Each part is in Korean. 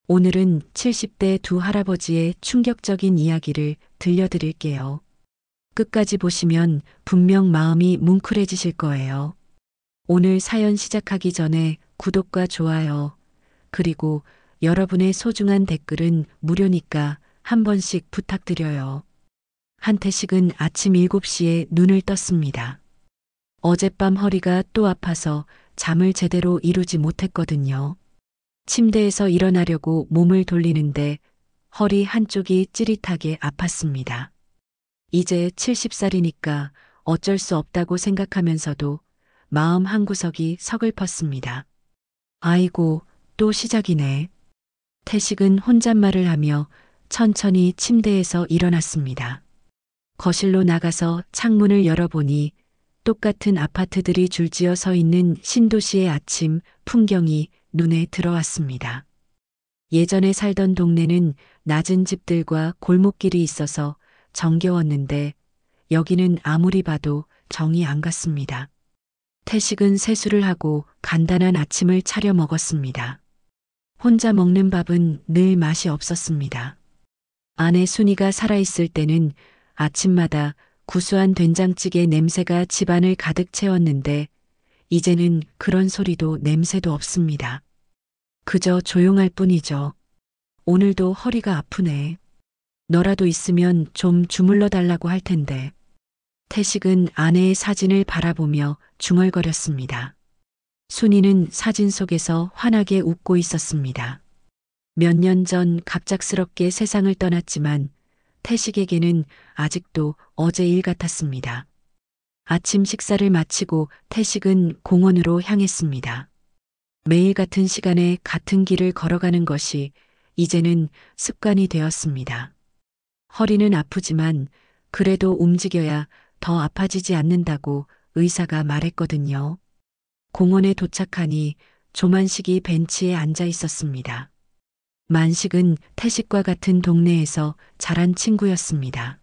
오늘은 70대 두 할아버지의 충격적인 이야기를 들려드릴게요. 끝까지 보시면 분명 마음이 뭉클해지실 거예요. 오늘 사연 시작하기 전에 구독과 좋아요, 그리고 여러분의 소중한 댓글은 무료니까 한 번씩 부탁드려요. 한태식은 아침 7시에 눈을 떴습니다. 어젯밤 허리가 또 아파서 잠을 제대로 이루지 못했거든요. 침대에서 일어나려고 몸을 돌리는데 허리 한쪽이 찌릿하게 아팠습니다. 이제 70살이니까 어쩔 수 없다고 생각하면서도 마음 한구석이 서글펐습니다. 아이고, 또 시작이네. 태식은 혼잣말을 하며 천천히 침대에서 일어났습니다. 거실로 나가서 창문을 열어보니 똑같은 아파트들이 줄지어 서 있는 신도시의 아침 풍경이 눈에 들어왔습니다. 예전에 살던 동네는 낮은 집들과 골목길이 있어서 정겨웠는데 여기는 아무리 봐도 정이 안 갔습니다. 태식은 세수를 하고 간단한 아침을 차려 먹었습니다. 혼자 먹는 밥은 늘 맛이 없었습니다. 아내 순이가 살아있을 때는 아침마다 구수한 된장찌개 냄새가 집안을 가득 채웠는데 이제는 그런 소리도 냄새도 없습니다. 그저 조용할 뿐이죠. 오늘도 허리가 아프네. 너라도 있으면 좀 주물러 달라고 할 텐데. 태식은 아내의 사진을 바라보며 중얼거렸습니다. 순이는 사진 속에서 환하게 웃고 있었습니다. 몇 년 전 갑작스럽게 세상을 떠났지만 태식에게는 아직도 어제 일 같았습니다. 아침 식사를 마치고 태식은 공원으로 향했습니다. 매일 같은 시간에 같은 길을 걸어가는 것이 이제는 습관이 되었습니다. 허리는 아프지만 그래도 움직여야 더 아파지지 않는다고 의사가 말했거든요. 공원에 도착하니 조만식이 벤치에 앉아 있었습니다. 만식은 태식과 같은 동네에서 자란 친구였습니다.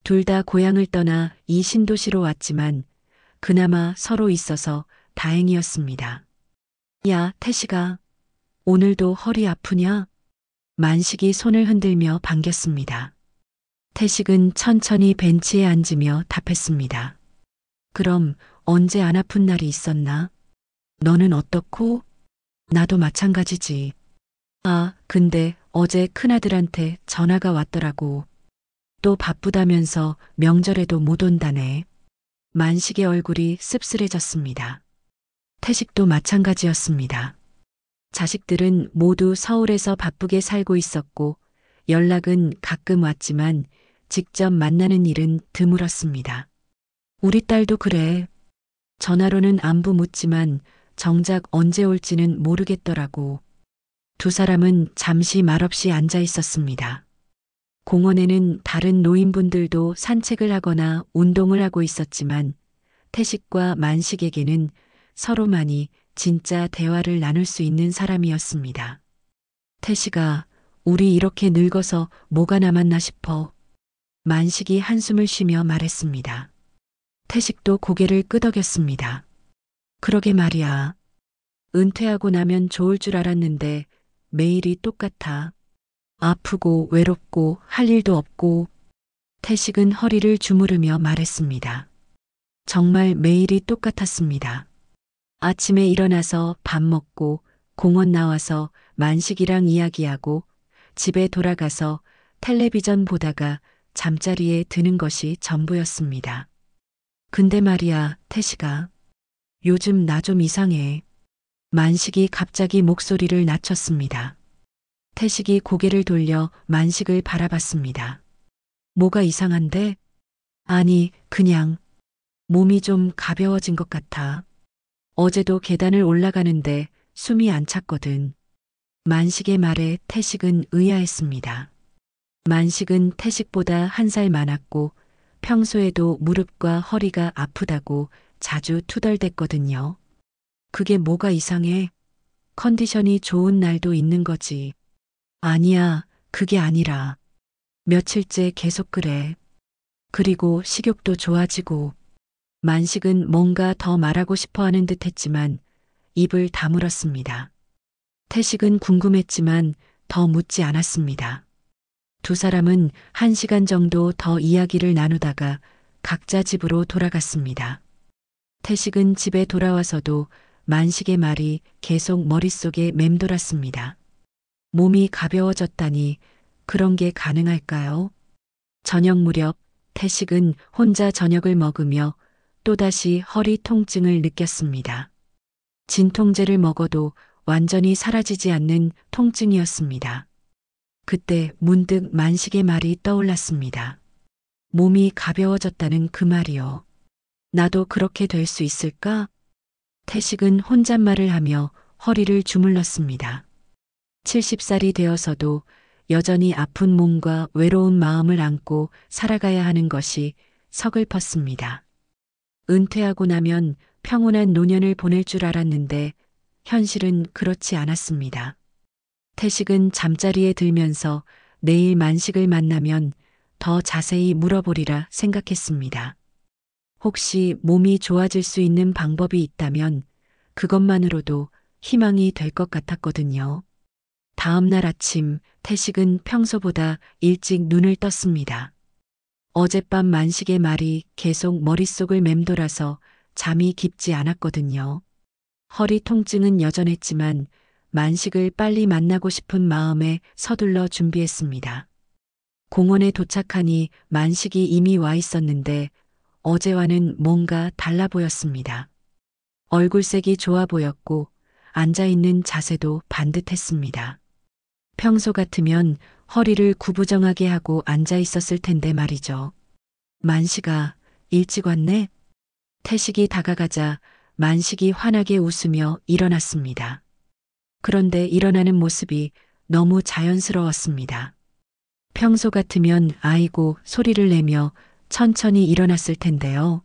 둘 다 고향을 떠나 이 신도시로 왔지만 그나마 서로 있어서 다행이었습니다. 야, 태식아, 오늘도 허리 아프냐? 만식이 손을 흔들며 반겼습니다. 태식은 천천히 벤치에 앉으며 답했습니다. 그럼 언제 안 아픈 날이 있었나? 너는 어떻고? 나도 마찬가지지. 아, 근데 어제 큰아들한테 전화가 왔더라고. 또 바쁘다면서 명절에도 못 온다네. 만식의 얼굴이 씁쓸해졌습니다. 태식도 마찬가지였습니다. 자식들은 모두 서울에서 바쁘게 살고 있었고 연락은 가끔 왔지만 직접 만나는 일은 드물었습니다. 우리 딸도 그래. 전화로는 안부 묻지만 정작 언제 올지는 모르겠더라고. 두 사람은 잠시 말없이 앉아 있었습니다. 공원에는 다른 노인분들도 산책을 하거나 운동을 하고 있었지만 태식과 만식에게는 서로만이 진짜 대화를 나눌 수 있는 사람이었습니다. 태식아, 우리 이렇게 늙어서 뭐가 남았나 싶어. 만식이 한숨을 쉬며 말했습니다. 태식도 고개를 끄덕였습니다. 그러게 말이야. 은퇴하고 나면 좋을 줄 알았는데 매일이 똑같아. 아프고 외롭고 할 일도 없고. 태식은 허리를 주무르며 말했습니다. 정말 매일이 똑같았습니다. 아침에 일어나서 밥 먹고 공원 나와서 만식이랑 이야기하고 집에 돌아가서 텔레비전 보다가 잠자리에 드는 것이 전부였습니다. 근데 말이야, 태식아. 요즘 나 좀 이상해. 만식이 갑자기 목소리를 낮췄습니다. 태식이 고개를 돌려 만식을 바라봤습니다. 뭐가 이상한데? 아니, 그냥 몸이 좀 가벼워진 것 같아. 어제도 계단을 올라가는데 숨이 안 찼거든. 만식의 말에 태식은 의아했습니다. 만식은 태식보다 1살 많았고 평소에도 무릎과 허리가 아프다고 자주 투덜댔거든요. 그게 뭐가 이상해? 컨디션이 좋은 날도 있는 거지. 아니야, 그게 아니라. 며칠째 계속 그래. 그리고 식욕도 좋아지고. 만식은 뭔가 더 말하고 싶어 하는 듯 했지만 입을 다물었습니다. 태식은 궁금했지만 더 묻지 않았습니다. 두 사람은 1시간 정도 더 이야기를 나누다가 각자 집으로 돌아갔습니다. 태식은 집에 돌아와서도 만식의 말이 계속 머릿속에 맴돌았습니다. 몸이 가벼워졌다니 그런 게 가능할까요? 저녁 무렵 태식은 혼자 저녁을 먹으며 또다시 허리 통증을 느꼈습니다. 진통제를 먹어도 완전히 사라지지 않는 통증이었습니다. 그때 문득 만식의 말이 떠올랐습니다. 몸이 가벼워졌다는 그 말이요. 나도 그렇게 될 수 있을까? 태식은 혼잣말을 하며 허리를 주물렀습니다. 70살이 되어서도 여전히 아픈 몸과 외로운 마음을 안고 살아가야 하는 것이 서글펐습니다. 은퇴하고 나면 평온한 노년을 보낼 줄 알았는데 현실은 그렇지 않았습니다. 태식은 잠자리에 들면서 내일 만식을 만나면 더 자세히 물어보리라 생각했습니다. 혹시 몸이 좋아질 수 있는 방법이 있다면 그것만으로도 희망이 될 것 같았거든요. 다음 날 아침 태식은 평소보다 일찍 눈을 떴습니다. 어젯밤 만식의 말이 계속 머릿속을 맴돌아서 잠이 깊지 않았거든요. 허리 통증은 여전했지만 만식을 빨리 만나고 싶은 마음에 서둘러 준비했습니다. 공원에 도착하니 만식이 이미 와 있었는데 어제와는 뭔가 달라 보였습니다. 얼굴색이 좋아 보였고 앉아있는 자세도 반듯했습니다. 평소 같으면 허리를 구부정하게 하고 앉아 있었을 텐데 말이죠. 만식아, 일찍 왔네? 태식이 다가가자 만식이 환하게 웃으며 일어났습니다. 그런데 일어나는 모습이 너무 자연스러웠습니다. 평소 같으면 아이고 소리를 내며 천천히 일어났을 텐데요.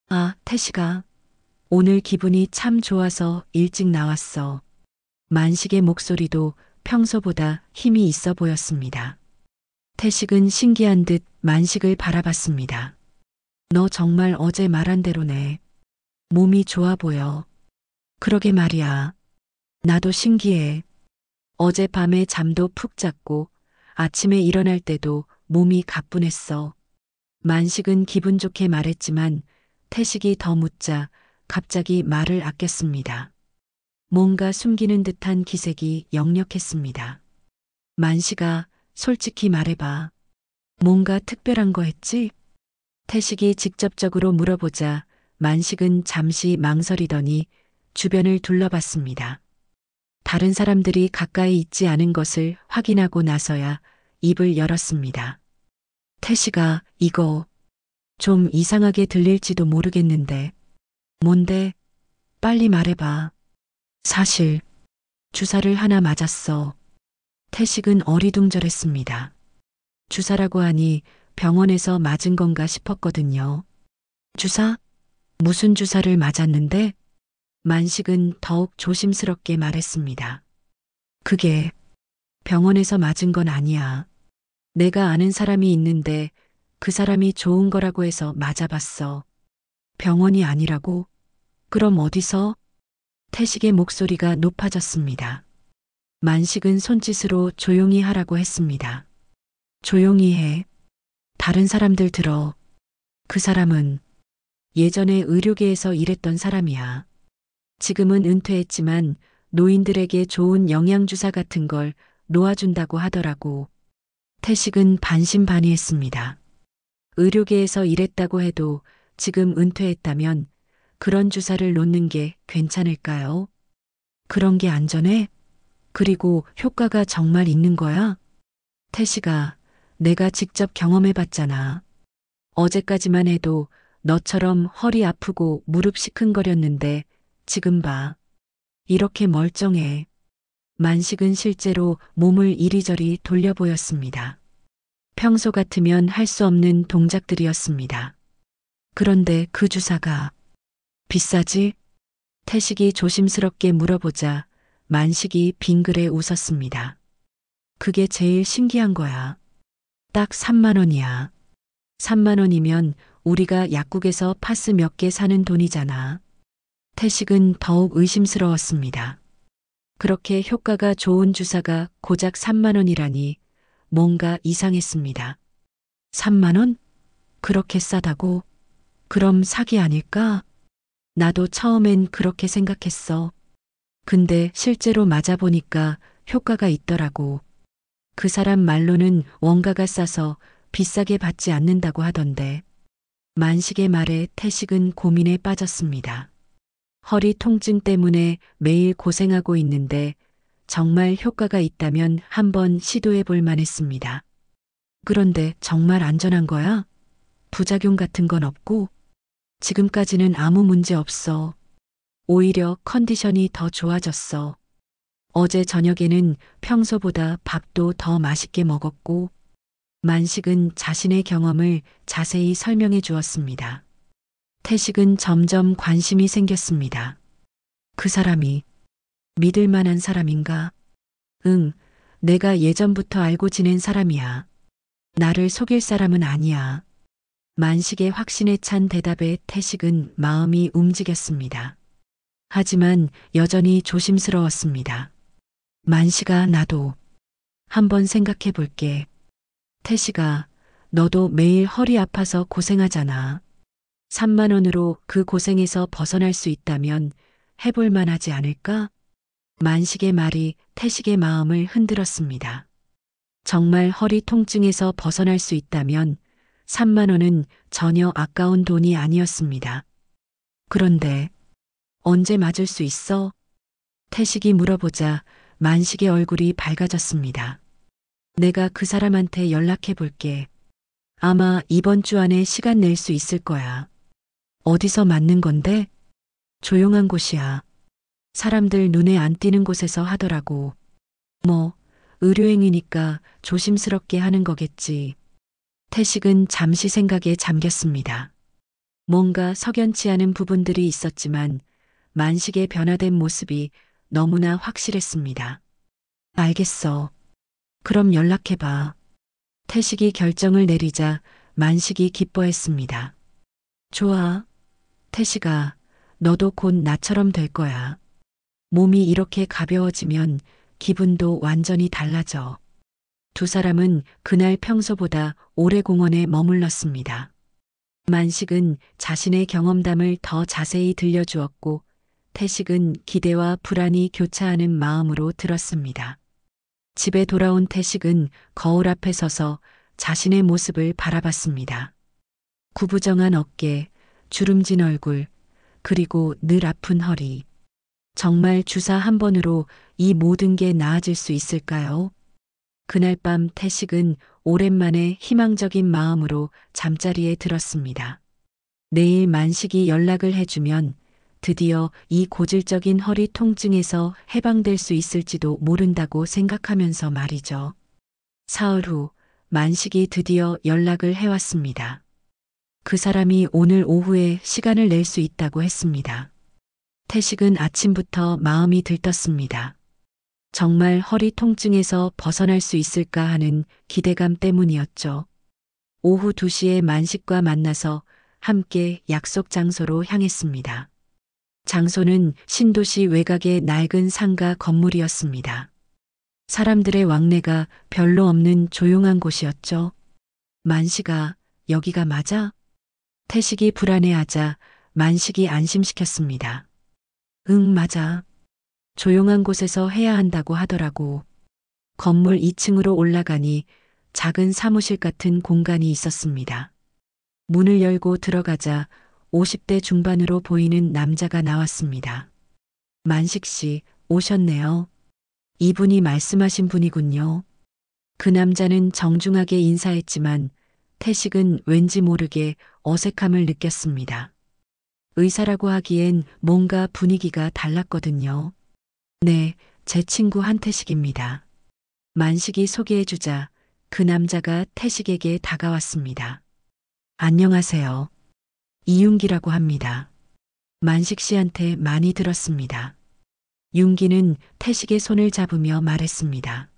아, 태식아. 오늘 기분이 참 좋아서 일찍 나왔어. 만식의 목소리도 평소보다 힘이 있어 보였습니다. 태식은 신기한 듯 만식을 바라봤습니다. 너 정말 어제 말한 대로네. 몸이 좋아 보여. 그러게 말이야. 나도 신기해. 어젯밤에 잠도 푹 잤고 아침에 일어날 때도 몸이 가뿐했어. 만식은 기분 좋게 말했지만 태식이 더 묻자 갑자기 말을 아꼈습니다. 뭔가 숨기는 듯한 기색이 역력했습니다. 만식아, 솔직히 말해봐. 뭔가 특별한 거 했지? 태식이 직접적으로 물어보자 만식은 잠시 망설이더니 주변을 둘러봤습니다. 다른 사람들이 가까이 있지 않은 것을 확인하고 나서야 입을 열었습니다. 태식아, 이거 좀 이상하게 들릴지도 모르겠는데. 뭔데? 빨리 말해봐. 사실 주사를 하나 맞았어. 태식은 어리둥절했습니다. 주사라고 하니 병원에서 맞은 건가 싶었거든요. 주사? 무슨 주사를 맞았는데? 만식은 더욱 조심스럽게 말했습니다. 그게 병원에서 맞은 건 아니야. 내가 아는 사람이 있는데 그 사람이 좋은 거라고 해서 맞아봤어. 병원이 아니라고? 그럼 어디서? 태식의 목소리가 높아졌습니다. 만식은 손짓으로 조용히 하라고 했습니다. 조용히 해. 다른 사람들 들어. 그 사람은 예전에 의료계에서 일했던 사람이야. 지금은 은퇴했지만 노인들에게 좋은 영양주사 같은 걸 놓아준다고 하더라고. 태식은 반신반의했습니다. 의료계에서 일했다고 해도 지금 은퇴했다면 그런 주사를 놓는 게 괜찮을까요? 그런 게 안전해? 그리고 효과가 정말 있는 거야? 태식아, 내가 직접 경험해봤잖아. 어제까지만 해도 너처럼 허리 아프고 무릎 시큰거렸는데 지금 봐. 이렇게 멀쩡해. 만식은 실제로 몸을 이리저리 돌려 보였습니다. 평소 같으면 할 수 없는 동작들이었습니다. 그런데 그 주사가 비싸지? 태식이 조심스럽게 물어보자 만식이 빙그레 웃었습니다. 그게 제일 신기한 거야. 딱 3만 원이야. 3만 원이면 우리가 약국에서 파스 몇 개 사는 돈이잖아. 태식은 더욱 의심스러웠습니다. 그렇게 효과가 좋은 주사가 고작 3만 원이라니 뭔가 이상했습니다. 3만 원? 그렇게 싸다고? 그럼 사기 아닐까? 나도 처음엔 그렇게 생각했어. 근데 실제로 맞아보니까 효과가 있더라고. 그 사람 말로는 원가가 싸서 비싸게 받지 않는다고 하던데. 만식의 말에 태식은 고민에 빠졌습니다. 허리 통증 때문에 매일 고생하고 있는데 정말 효과가 있다면 한번 시도해 볼 만했습니다. 그런데 정말 안전한 거야? 부작용 같은 건 없고? 지금까지는 아무 문제 없어. 오히려 컨디션이 더 좋아졌어. 어제 저녁에는 평소보다 밥도 더 맛있게 먹었고, 만식은 자신의 경험을 자세히 설명해 주었습니다. 태식은 점점 관심이 생겼습니다. 그 사람이 믿을 만한 사람인가? 응, 내가 예전부터 알고 지낸 사람이야. 나를 속일 사람은 아니야. 만식의 확신에 찬 대답에 태식은 마음이 움직였습니다. 하지만 여전히 조심스러웠습니다. 만식아, 나도 한번 생각해 볼게. 태식아, 너도 매일 허리 아파서 고생하잖아. 3만 원으로 그 고생에서 벗어날 수 있다면 해볼 만하지 않을까? 만식의 말이 태식의 마음을 흔들었습니다. 정말 허리 통증에서 벗어날 수 있다면 3만 원은 전혀 아까운 돈이 아니었습니다. 그런데 언제 맞을 수 있어? 태식이 물어보자 만식의 얼굴이 밝아졌습니다. 내가 그 사람한테 연락해 볼게. 아마 이번 주 안에 시간 낼 수 있을 거야. 어디서 맞는 건데? 조용한 곳이야. 사람들 눈에 안 띄는 곳에서 하더라고. 뭐, 의료행위니까 조심스럽게 하는 거겠지. 태식은 잠시 생각에 잠겼습니다. 뭔가 석연치 않은 부분들이 있었지만 만식의 변화된 모습이 너무나 확실했습니다. 알겠어. 그럼 연락해봐. 태식이 결정을 내리자 만식이 기뻐했습니다. 좋아. 태식아, 너도 곧 나처럼 될 거야. 몸이 이렇게 가벼워지면 기분도 완전히 달라져. 두 사람은 그날 평소보다 오래 공원에 머물렀습니다. 만식은 자신의 경험담을 더 자세히 들려주었고 태식은 기대와 불안이 교차하는 마음으로 들었습니다. 집에 돌아온 태식은 거울 앞에 서서 자신의 모습을 바라봤습니다. 구부정한 어깨, 주름진 얼굴, 그리고 늘 아픈 허리. 정말 주사 한 번으로 이 모든 게 나아질 수 있을까요? 그날 밤 태식은 오랜만에 희망적인 마음으로 잠자리에 들었습니다. 내일 만식이 연락을 해주면 드디어 이 고질적인 허리 통증에서 해방될 수 있을지도 모른다고 생각하면서 말이죠. 사흘 후 만식이 드디어 연락을 해왔습니다. 그 사람이 오늘 오후에 시간을 낼 수 있다고 했습니다. 태식은 아침부터 마음이 들떴습니다. 정말 허리 통증에서 벗어날 수 있을까 하는 기대감 때문이었죠. 오후 2시에 만식과 만나서 함께 약속 장소로 향했습니다. 장소는 신도시 외곽의 낡은 상가 건물이었습니다. 사람들의 왕래가 별로 없는 조용한 곳이었죠. 만식아, 여기가 맞아? 태식이 불안해하자 만식이 안심시켰습니다. 응, 맞아. 조용한 곳에서 해야 한다고 하더라고. 건물 2층으로 올라가니 작은 사무실 같은 공간이 있었습니다. 문을 열고 들어가자 50대 중반으로 보이는 남자가 나왔습니다. 만식 씨, 오셨네요. 이분이 말씀하신 분이군요. 그 남자는 정중하게 인사했지만 태식은 왠지 모르게 어색함을 느꼈습니다. 의사라고 하기엔 뭔가 분위기가 달랐거든요. 네, 제 친구 한태식입니다. 만식이 소개해주자 그 남자가 태식에게 다가왔습니다. 안녕하세요. 이윤기라고 합니다. 만식 씨한테 많이 들었습니다. 윤기는 태식의 손을 잡으며 말했습니다.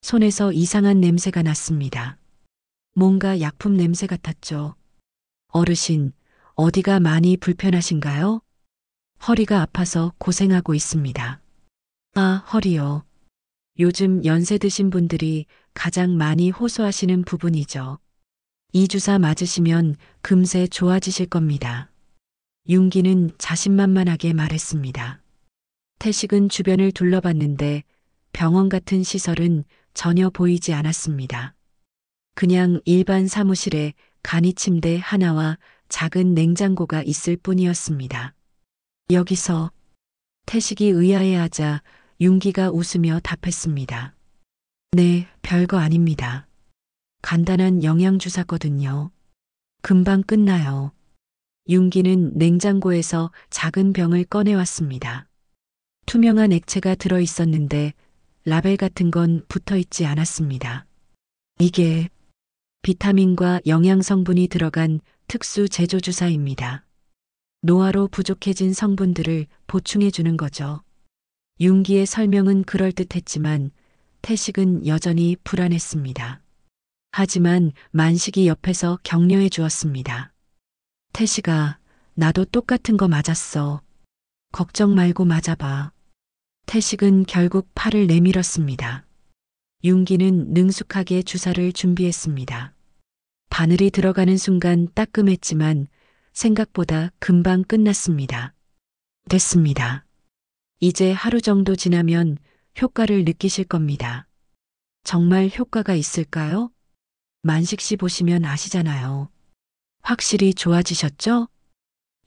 손에서 이상한 냄새가 났습니다. 뭔가 약품 냄새 같았죠. 어르신, 어디가 많이 불편하신가요? 허리가 아파서 고생하고 있습니다. 아, 허리요. 요즘 연세 드신 분들이 가장 많이 호소하시는 부분이죠. 이 주사 맞으시면 금세 좋아지실 겁니다. 윤기는 자신만만하게 말했습니다. 태식은 주변을 둘러봤는데 병원 같은 시설은 전혀 보이지 않았습니다. 그냥 일반 사무실에 간이 침대 하나와 작은 냉장고가 있을 뿐이었습니다. 여기서 태식이 의아해하자 윤기가 웃으며 답했습니다. 네, 별거 아닙니다. 간단한 영양주사거든요. 금방 끝나요. 윤기는 냉장고에서 작은 병을 꺼내왔습니다. 투명한 액체가 들어 있었는데 라벨 같은 건 붙어 있지 않았습니다. 이게 비타민과 영양 성분이 들어간 특수 제조주사입니다. 노화로 부족해진 성분들을 보충해 주는 거죠. 윤기의 설명은 그럴듯했지만 태식은 여전히 불안했습니다. 하지만 만식이 옆에서 격려해 주었습니다. 태식아, 나도 똑같은 거 맞았어. 걱정 말고 맞아봐. 태식은 결국 팔을 내밀었습니다. 윤기는 능숙하게 주사를 준비했습니다. 바늘이 들어가는 순간 따끔했지만 생각보다 금방 끝났습니다. 됐습니다. 이제 하루 정도 지나면 효과를 느끼실 겁니다. 정말 효과가 있을까요? 만식 씨 보시면 아시잖아요. 확실히 좋아지셨죠?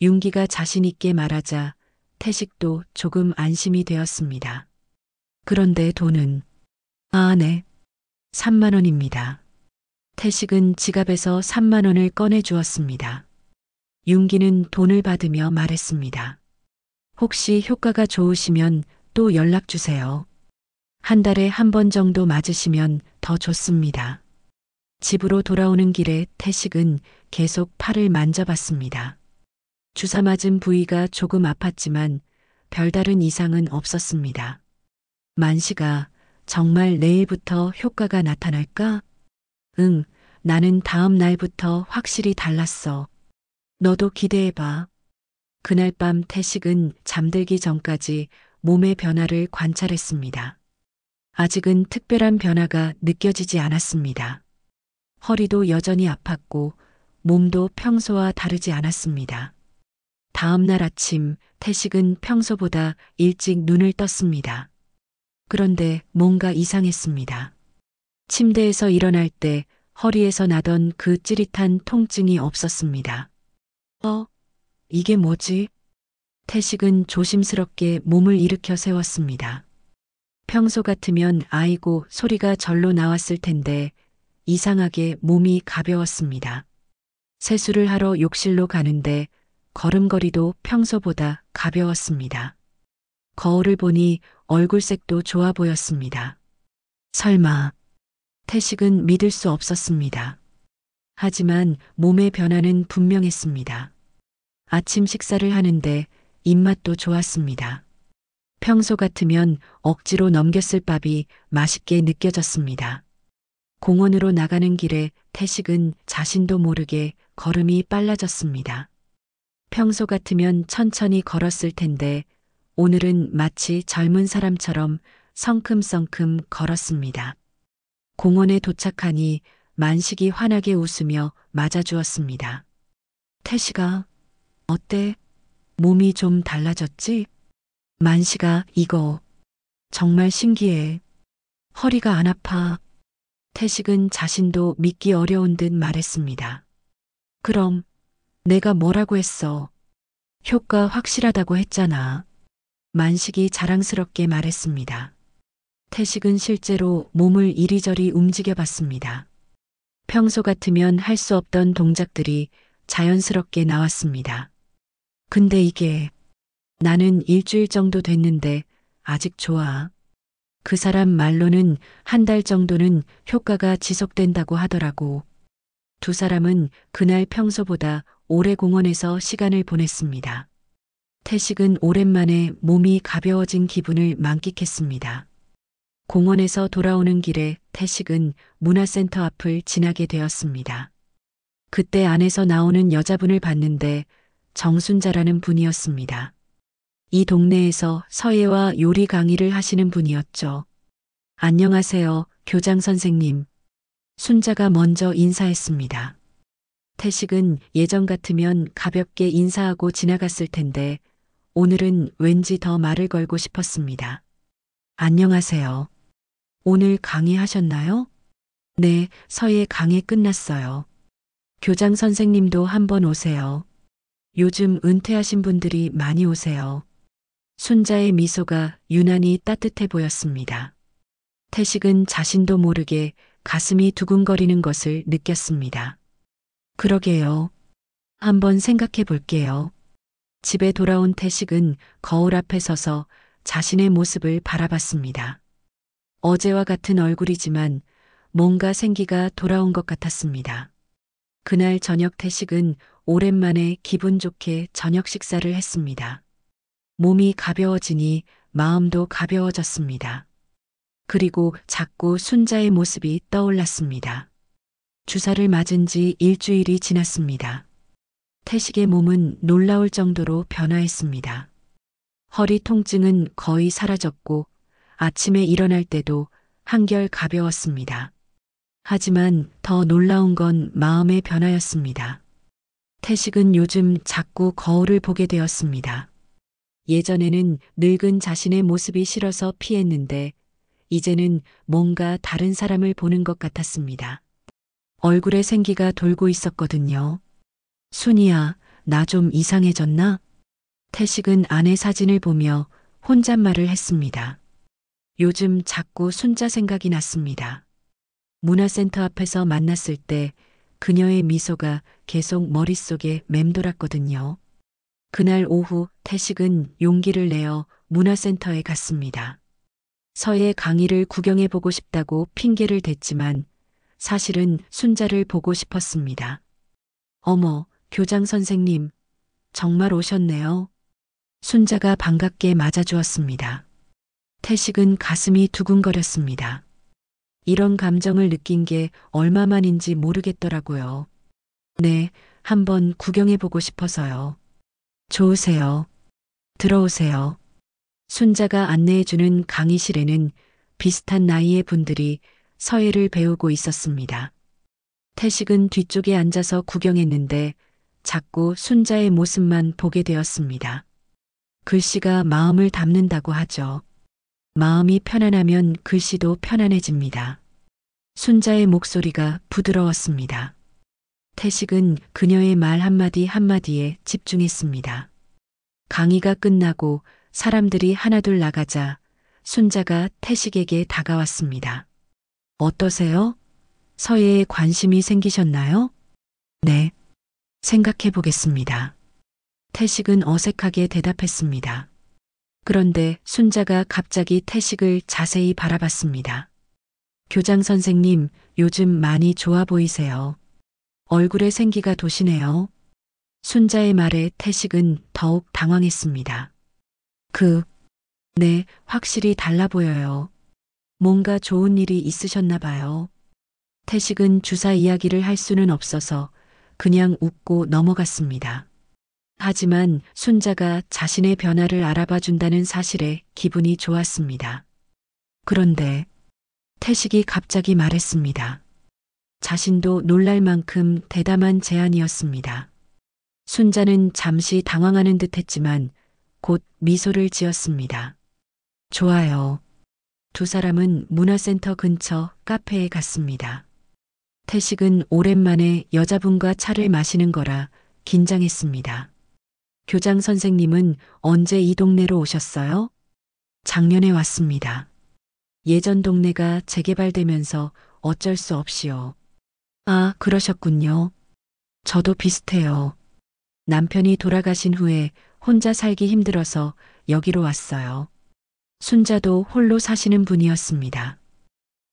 윤기가 자신 있게 말하자 태식도 조금 안심이 되었습니다. 그런데 돈은? 아, 네. 3만 원입니다. 태식은 지갑에서 3만 원을 꺼내 주었습니다. 윤기는 돈을 받으며 말했습니다. 혹시 효과가 좋으시면 또 연락 주세요. 한 달에 한 번 정도 맞으시면 더 좋습니다. 집으로 돌아오는 길에 태식은 계속 팔을 만져봤습니다. 주사 맞은 부위가 조금 아팠지만 별다른 이상은 없었습니다. 만식아, 정말 내일부터 효과가 나타날까? 응, 나는 다음 날부터 확실히 달랐어. 너도 기대해봐. 그날 밤 태식은 잠들기 전까지 몸의 변화를 관찰했습니다. 아직은 특별한 변화가 느껴지지 않았습니다. 허리도 여전히 아팠고 몸도 평소와 다르지 않았습니다. 다음 날 아침 태식은 평소보다 일찍 눈을 떴습니다. 그런데 뭔가 이상했습니다. 침대에서 일어날 때 허리에서 나던 그 찌릿한 통증이 없었습니다. 이게 뭐지? 태식은 조심스럽게 몸을 일으켜 세웠습니다. 평소 같으면 아이고 소리가 절로 나왔을 텐데 이상하게 몸이 가벼웠습니다. 세수를 하러 욕실로 가는데 걸음걸이도 평소보다 가벼웠습니다. 거울을 보니 얼굴색도 좋아 보였습니다. 설마, 태식은 믿을 수 없었습니다. 하지만 몸의 변화는 분명했습니다. 아침 식사를 하는데 입맛도 좋았습니다. 평소 같으면 억지로 넘겼을 밥이 맛있게 느껴졌습니다. 공원으로 나가는 길에 태식은 자신도 모르게 걸음이 빨라졌습니다. 평소 같으면 천천히 걸었을 텐데 오늘은 마치 젊은 사람처럼 성큼성큼 걸었습니다. 공원에 도착하니 만식이 환하게 웃으며 맞아주었습니다. 태식아, 어때? 몸이 좀 달라졌지? 만식아, 이거 정말 신기해. 허리가 안 아파. 태식은 자신도 믿기 어려운 듯 말했습니다. 그럼 내가 뭐라고 했어? 효과 확실하다고 했잖아. 만식이 자랑스럽게 말했습니다. 태식은 실제로 몸을 이리저리 움직여 봤습니다. 평소 같으면 할 수 없던 동작들이 자연스럽게 나왔습니다. 근데 이게 나는 일주일 정도 됐는데 아직 좋아. 그 사람 말로는 한 달 정도는 효과가 지속된다고 하더라고. 두 사람은 그날 평소보다 오래 공원에서 시간을 보냈습니다. 태식은 오랜만에 몸이 가벼워진 기분을 만끽했습니다. 공원에서 돌아오는 길에 태식은 문화센터 앞을 지나게 되었습니다. 그때 안에서 나오는 여자분을 봤는데 정순자라는 분이었습니다. 이 동네에서 서예와 요리 강의를 하시는 분이었죠. 안녕하세요, 교장 선생님. 순자가 먼저 인사했습니다. 태식은 예전 같으면 가볍게 인사하고 지나갔을 텐데 오늘은 왠지 더 말을 걸고 싶었습니다. 안녕하세요. 오늘 강의하셨나요? 네, 서예 강의 끝났어요. 교장 선생님도 한번 오세요. 요즘 은퇴하신 분들이 많이 오세요. 순자의 미소가 유난히 따뜻해 보였습니다. 태식은 자신도 모르게 가슴이 두근거리는 것을 느꼈습니다. 그러게요. 한번 생각해 볼게요. 집에 돌아온 태식은 거울 앞에 서서 자신의 모습을 바라봤습니다. 어제와 같은 얼굴이지만 뭔가 생기가 돌아온 것 같았습니다. 그날 저녁 태식은 오랜만에 기분 좋게 저녁 식사를 했습니다. 몸이 가벼워지니 마음도 가벼워졌습니다. 그리고 자꾸 순자의 모습이 떠올랐습니다. 주사를 맞은 지 일주일이 지났습니다. 태식의 몸은 놀라울 정도로 변화했습니다. 허리 통증은 거의 사라졌고 아침에 일어날 때도 한결 가벼웠습니다. 하지만 더 놀라운 건 마음의 변화였습니다. 태식은 요즘 자꾸 거울을 보게 되었습니다. 예전에는 늙은 자신의 모습이 싫어서 피했는데 이제는 뭔가 다른 사람을 보는 것 같았습니다. 얼굴에 생기가 돌고 있었거든요. 순이야, 나 좀 이상해졌나? 태식은 아내 사진을 보며 혼잣말을 했습니다. 요즘 자꾸 순자 생각이 났습니다. 문화센터 앞에서 만났을 때 그녀의 미소가 계속 머릿속에 맴돌았거든요. 그날 오후 태식은 용기를 내어 문화센터에 갔습니다. 서예 강의를 구경해 보고 싶다고 핑계를 댔지만 사실은 순자를 보고 싶었습니다. 어머, 교장 선생님, 정말 오셨네요. 순자가 반갑게 맞아주었습니다. 태식은 가슴이 두근거렸습니다. 이런 감정을 느낀 게 얼마만인지 모르겠더라고요. 네, 한번 구경해 보고 싶어서요. 좋으세요. 들어오세요. 순자가 안내해주는 강의실에는 비슷한 나이의 분들이 서예를 배우고 있었습니다. 태식은 뒤쪽에 앉아서 구경했는데 자꾸 순자의 모습만 보게 되었습니다. 글씨가 마음을 담는다고 하죠. 마음이 편안하면 글씨도 편안해집니다. 순자의 목소리가 부드러웠습니다. 태식은 그녀의 말 한마디 한마디에 집중했습니다. 강의가 끝나고 사람들이 하나둘 나가자 순자가 태식에게 다가왔습니다. 어떠세요? 서예에 관심이 생기셨나요? 네. 생각해 보겠습니다. 태식은 어색하게 대답했습니다. 그런데 순자가 갑자기 태식을 자세히 바라봤습니다. 교장 선생님, 요즘 많이 좋아 보이세요. 얼굴에 생기가 도시네요. 순자의 말에 태식은 더욱 당황했습니다. 네, 확실히 달라 보여요. 뭔가 좋은 일이 있으셨나 봐요. 태식은 주사 이야기를 할 수는 없어서 그냥 웃고 넘어갔습니다. 하지만 순자가 자신의 변화를 알아봐 준다는 사실에 기분이 좋았습니다. 그런데 태식이 갑자기 말했습니다. 자신도 놀랄 만큼 대담한 제안이었습니다. 순자는 잠시 당황하는 듯 했지만 곧 미소를 지었습니다. 좋아요. 두 사람은 문화센터 근처 카페에 갔습니다. 태식은 오랜만에 여자분과 차를 마시는 거라 긴장했습니다. 교장 선생님은 언제 이 동네로 오셨어요? 작년에 왔습니다. 예전 동네가 재개발되면서 어쩔 수 없이요. 아, 그러셨군요. 저도 비슷해요. 남편이 돌아가신 후에 혼자 살기 힘들어서 여기로 왔어요. 순자도 홀로 사시는 분이었습니다.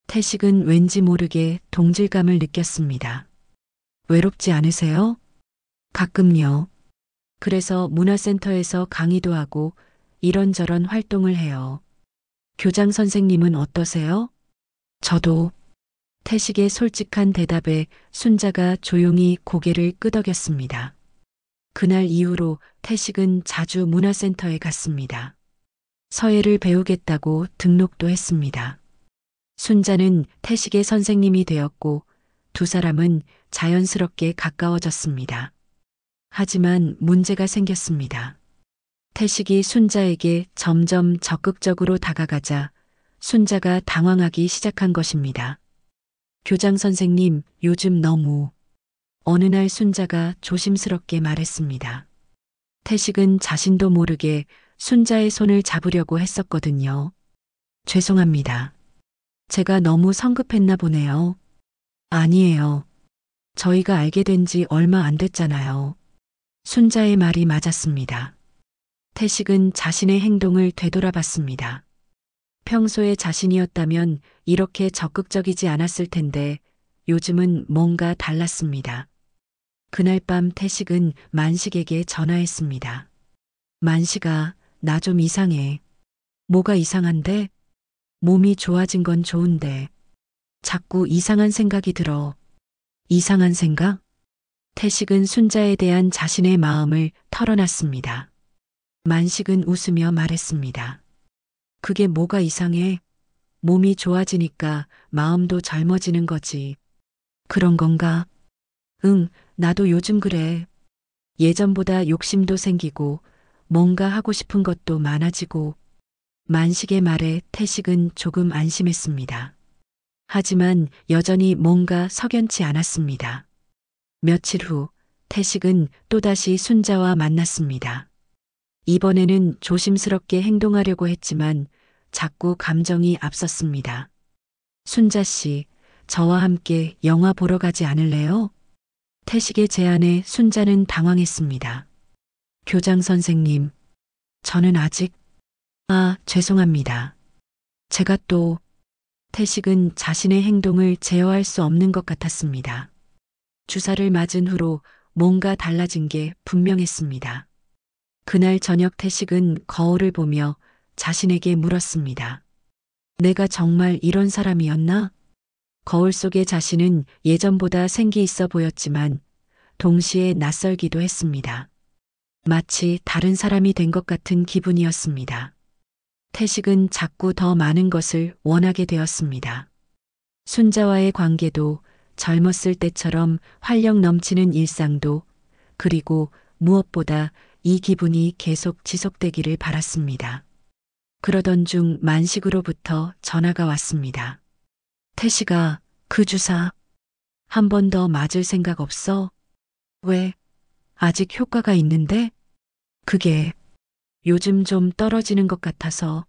태식은 왠지 모르게 동질감을 느꼈습니다. 외롭지 않으세요? 가끔요. 그래서 문화센터에서 강의도 하고 이런저런 활동을 해요. 교장 선생님은 어떠세요? 저도. 태식의 솔직한 대답에 순자가 조용히 고개를 끄덕였습니다. 그날 이후로 태식은 자주 문화센터에 갔습니다. 서예를 배우겠다고 등록도 했습니다. 순자는 태식의 선생님이 되었고 두 사람은 자연스럽게 가까워졌습니다. 하지만 문제가 생겼습니다. 태식이 순자에게 점점 적극적으로 다가가자 순자가 당황하기 시작한 것입니다. 교장 선생님, 요즘 너무. 어느 날 순자가 조심스럽게 말했습니다. 태식은 자신도 모르게 순자의 손을 잡으려고 했었거든요. 죄송합니다. 제가 너무 성급했나 보네요. 아니에요. 저희가 알게 된 지 얼마 안 됐잖아요. 순자의 말이 맞았습니다. 태식은 자신의 행동을 되돌아봤습니다. 평소에 자신이었다면 이렇게 적극적이지 않았을 텐데 요즘은 뭔가 달랐습니다. 그날 밤 태식은 만식에게 전화했습니다. 만식아, 나 좀 이상해. 뭐가 이상한데? 몸이 좋아진 건 좋은데. 자꾸 이상한 생각이 들어. 이상한 생각? 태식은 순자에 대한 자신의 마음을 털어놨습니다. 만식은 웃으며 말했습니다. 그게 뭐가 이상해? 몸이 좋아지니까 마음도 젊어지는 거지. 그런 건가? 응, 나도 요즘 그래. 예전보다 욕심도 생기고 뭔가 하고 싶은 것도 많아지고. 만식의 말에 태식은 조금 안심했습니다. 하지만 여전히 뭔가 석연치 않았습니다. 며칠 후 태식은 또다시 순자와 만났습니다. 이번에는 조심스럽게 행동하려고 했지만 자꾸 감정이 앞섰습니다. 순자 씨, 저와 함께 영화 보러 가지 않을래요? 태식의 제안에 순자는 당황했습니다. 교장 선생님, 저는 아직, 죄송합니다. 제가 또, 태식은 자신의 행동을 제어할 수 없는 것 같았습니다. 주사를 맞은 후로 뭔가 달라진 게 분명했습니다. 그날 저녁 태식은 거울을 보며 자신에게 물었습니다. 내가 정말 이런 사람이었나? 거울 속의 자신은 예전보다 생기 있어 보였지만 동시에 낯설기도 했습니다. 마치 다른 사람이 된 것 같은 기분이었습니다. 태식은 자꾸 더 많은 것을 원하게 되었습니다. 순자와의 관계도 젊었을 때처럼 활력 넘치는 일상도 그리고 무엇보다 이 기분이 계속 지속되기를 바랐습니다. 그러던 중 만식으로부터 전화가 왔습니다. 태식아, 그 주사 한 번 더 맞을 생각 없어? 왜? 아직 효과가 있는데? 그게 요즘 좀 떨어지는 것 같아서.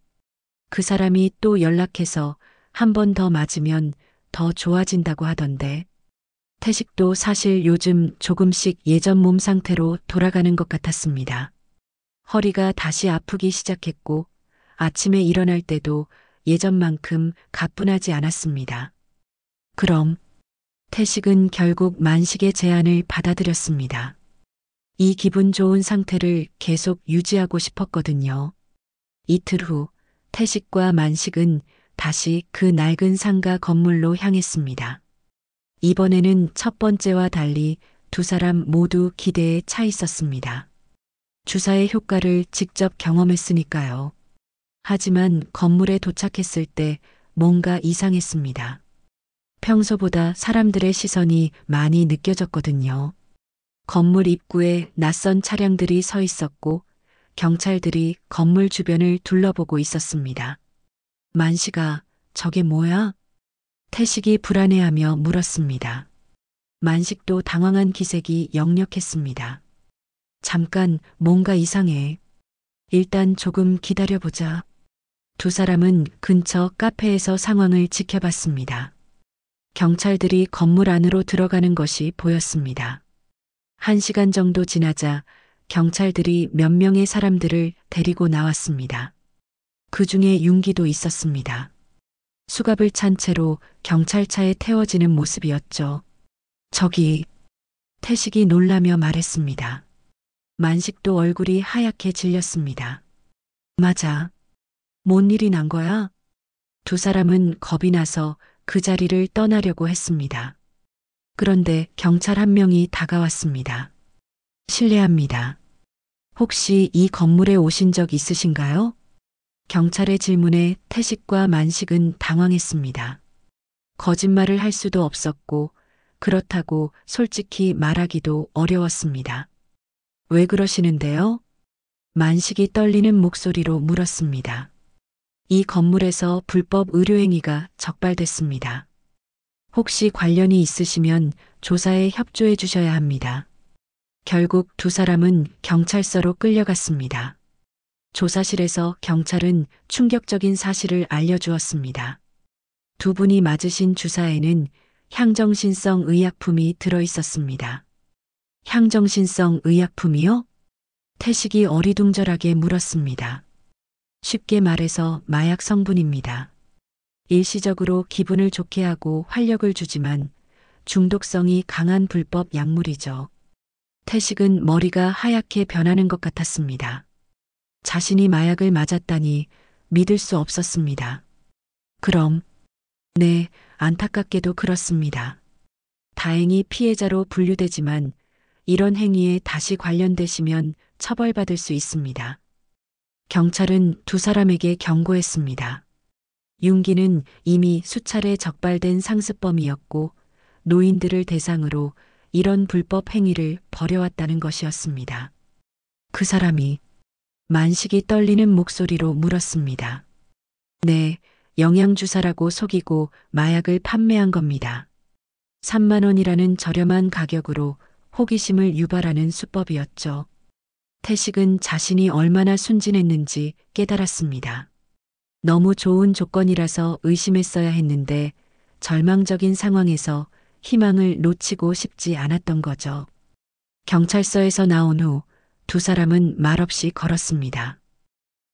그 사람이 또 연락해서 한 번 더 맞으면 더 좋아진다고 하던데. 태식도 사실 요즘 조금씩 예전 몸 상태로 돌아가는 것 같았습니다. 허리가 다시 아프기 시작했고 아침에 일어날 때도 예전만큼 가뿐하지 않았습니다. 그럼 태식은 결국 만식의 제안을 받아들였습니다. 이 기분 좋은 상태를 계속 유지하고 싶었거든요. 이틀 후 태식과 만식은 다시 그 낡은 상가 건물로 향했습니다. 이번에는 첫 번째와 달리 두 사람 모두 기대에 차 있었습니다. 주사의 효과를 직접 경험했으니까요. 하지만 건물에 도착했을 때 뭔가 이상했습니다. 평소보다 사람들의 시선이 많이 느껴졌거든요. 건물 입구에 낯선 차량들이 서 있었고 경찰들이 건물 주변을 둘러보고 있었습니다. 만식아, 저게 뭐야? 태식이 불안해하며 물었습니다. 만식도 당황한 기색이 역력했습니다. 잠깐, 뭔가 이상해. 일단 조금 기다려보자. 두 사람은 근처 카페에서 상황을 지켜봤습니다. 경찰들이 건물 안으로 들어가는 것이 보였습니다. 1시간 정도 지나자 경찰들이 몇 명의 사람들을 데리고 나왔습니다. 그 중에 윤기도 있었습니다. 수갑을 찬 채로 경찰차에 태워지는 모습이었죠. 저기, 태식이 놀라며 말했습니다. 만식도 얼굴이 하얗게 질렸습니다. 맞아. 뭔 일이 난 거야? 두 사람은 겁이 나서 그 자리를 떠나려고 했습니다. 그런데 경찰 한 명이 다가왔습니다. 실례합니다. 혹시 이 건물에 오신 적 있으신가요? 경찰의 질문에 태식과 만식은 당황했습니다. 거짓말을 할 수도 없었고, 그렇다고 솔직히 말하기도 어려웠습니다. 왜 그러시는데요? 만식이 떨리는 목소리로 물었습니다. 이 건물에서 불법 의료행위가 적발됐습니다. 혹시 관련이 있으시면 조사에 협조해 주셔야 합니다. 결국 두 사람은 경찰서로 끌려갔습니다. 조사실에서 경찰은 충격적인 사실을 알려주었습니다. 두 분이 맞으신 주사에는 향정신성 의약품이 들어 있었습니다. 향정신성 의약품이요? 태식이 어리둥절하게 물었습니다. 쉽게 말해서 마약 성분입니다. 일시적으로 기분을 좋게 하고 활력을 주지만 중독성이 강한 불법 약물이죠. 태식은 머리가 하얗게 변하는 것 같았습니다. 자신이 마약을 맞았다니 믿을 수 없었습니다. 그럼, 네, 안타깝게도 그렇습니다. 다행히 피해자로 분류되지만 이런 행위에 다시 관련되시면 처벌받을 수 있습니다. 경찰은 두 사람에게 경고했습니다. 윤기는 이미 수차례 적발된 상습범이었고 노인들을 대상으로 이런 불법 행위를 벌여왔다는 것이었습니다. 그 사람이 만식이 떨리는 목소리로 물었습니다. 네, 영양주사라고 속이고 마약을 판매한 겁니다. 3만 원이라는 저렴한 가격으로 호기심을 유발하는 수법이었죠. 태식은 자신이 얼마나 순진했는지 깨달았습니다. 너무 좋은 조건이라서 의심했어야 했는데 절망적인 상황에서 희망을 놓치고 싶지 않았던 거죠. 경찰서에서 나온 후 두 사람은 말없이 걸었습니다.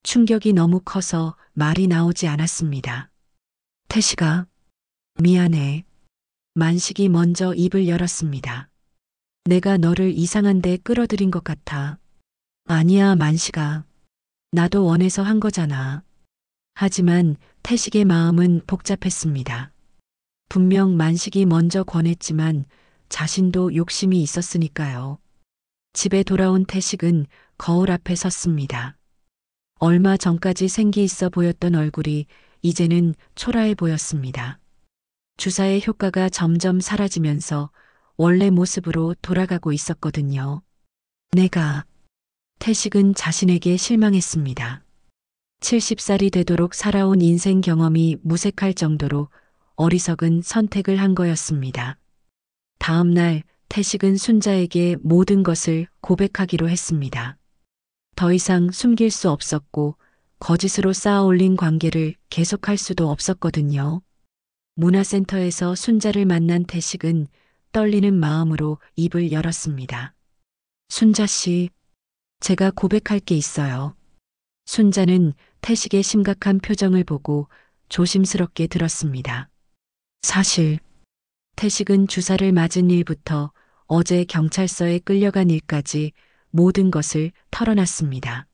충격이 너무 커서 말이 나오지 않았습니다. 태식아, 미안해. 만식이 먼저 입을 열었습니다. 내가 너를 이상한 데 끌어들인 것 같아. 아니야, 만식아. 나도 원해서 한 거잖아. 하지만 태식의 마음은 복잡했습니다. 분명 만식이 먼저 권했지만 자신도 욕심이 있었으니까요. 집에 돌아온 태식은 거울 앞에 섰습니다. 얼마 전까지 생기 있어 보였던 얼굴이 이제는 초라해 보였습니다. 주사의 효과가 점점 사라지면서 원래 모습으로 돌아가고 있었거든요. 태식은 자신에게 실망했습니다. 70살이 되도록 살아온 인생 경험이 무색할 정도로 어리석은 선택을 한 거였습니다. 다음 날 태식은 순자에게 모든 것을 고백하기로 했습니다. 더 이상 숨길 수 없었고 거짓으로 쌓아 올린 관계를 계속할 수도 없었거든요. 문화센터에서 순자를 만난 태식은 떨리는 마음으로 입을 열었습니다. 순자 씨, 제가 고백할 게 있어요. 순자는 태식의 심각한 표정을 보고 조심스럽게 들었습니다. 사실, 태식은 주사를 맞은 일부터 어제 경찰서에 끌려간 일까지 모든 것을 털어놨습니다.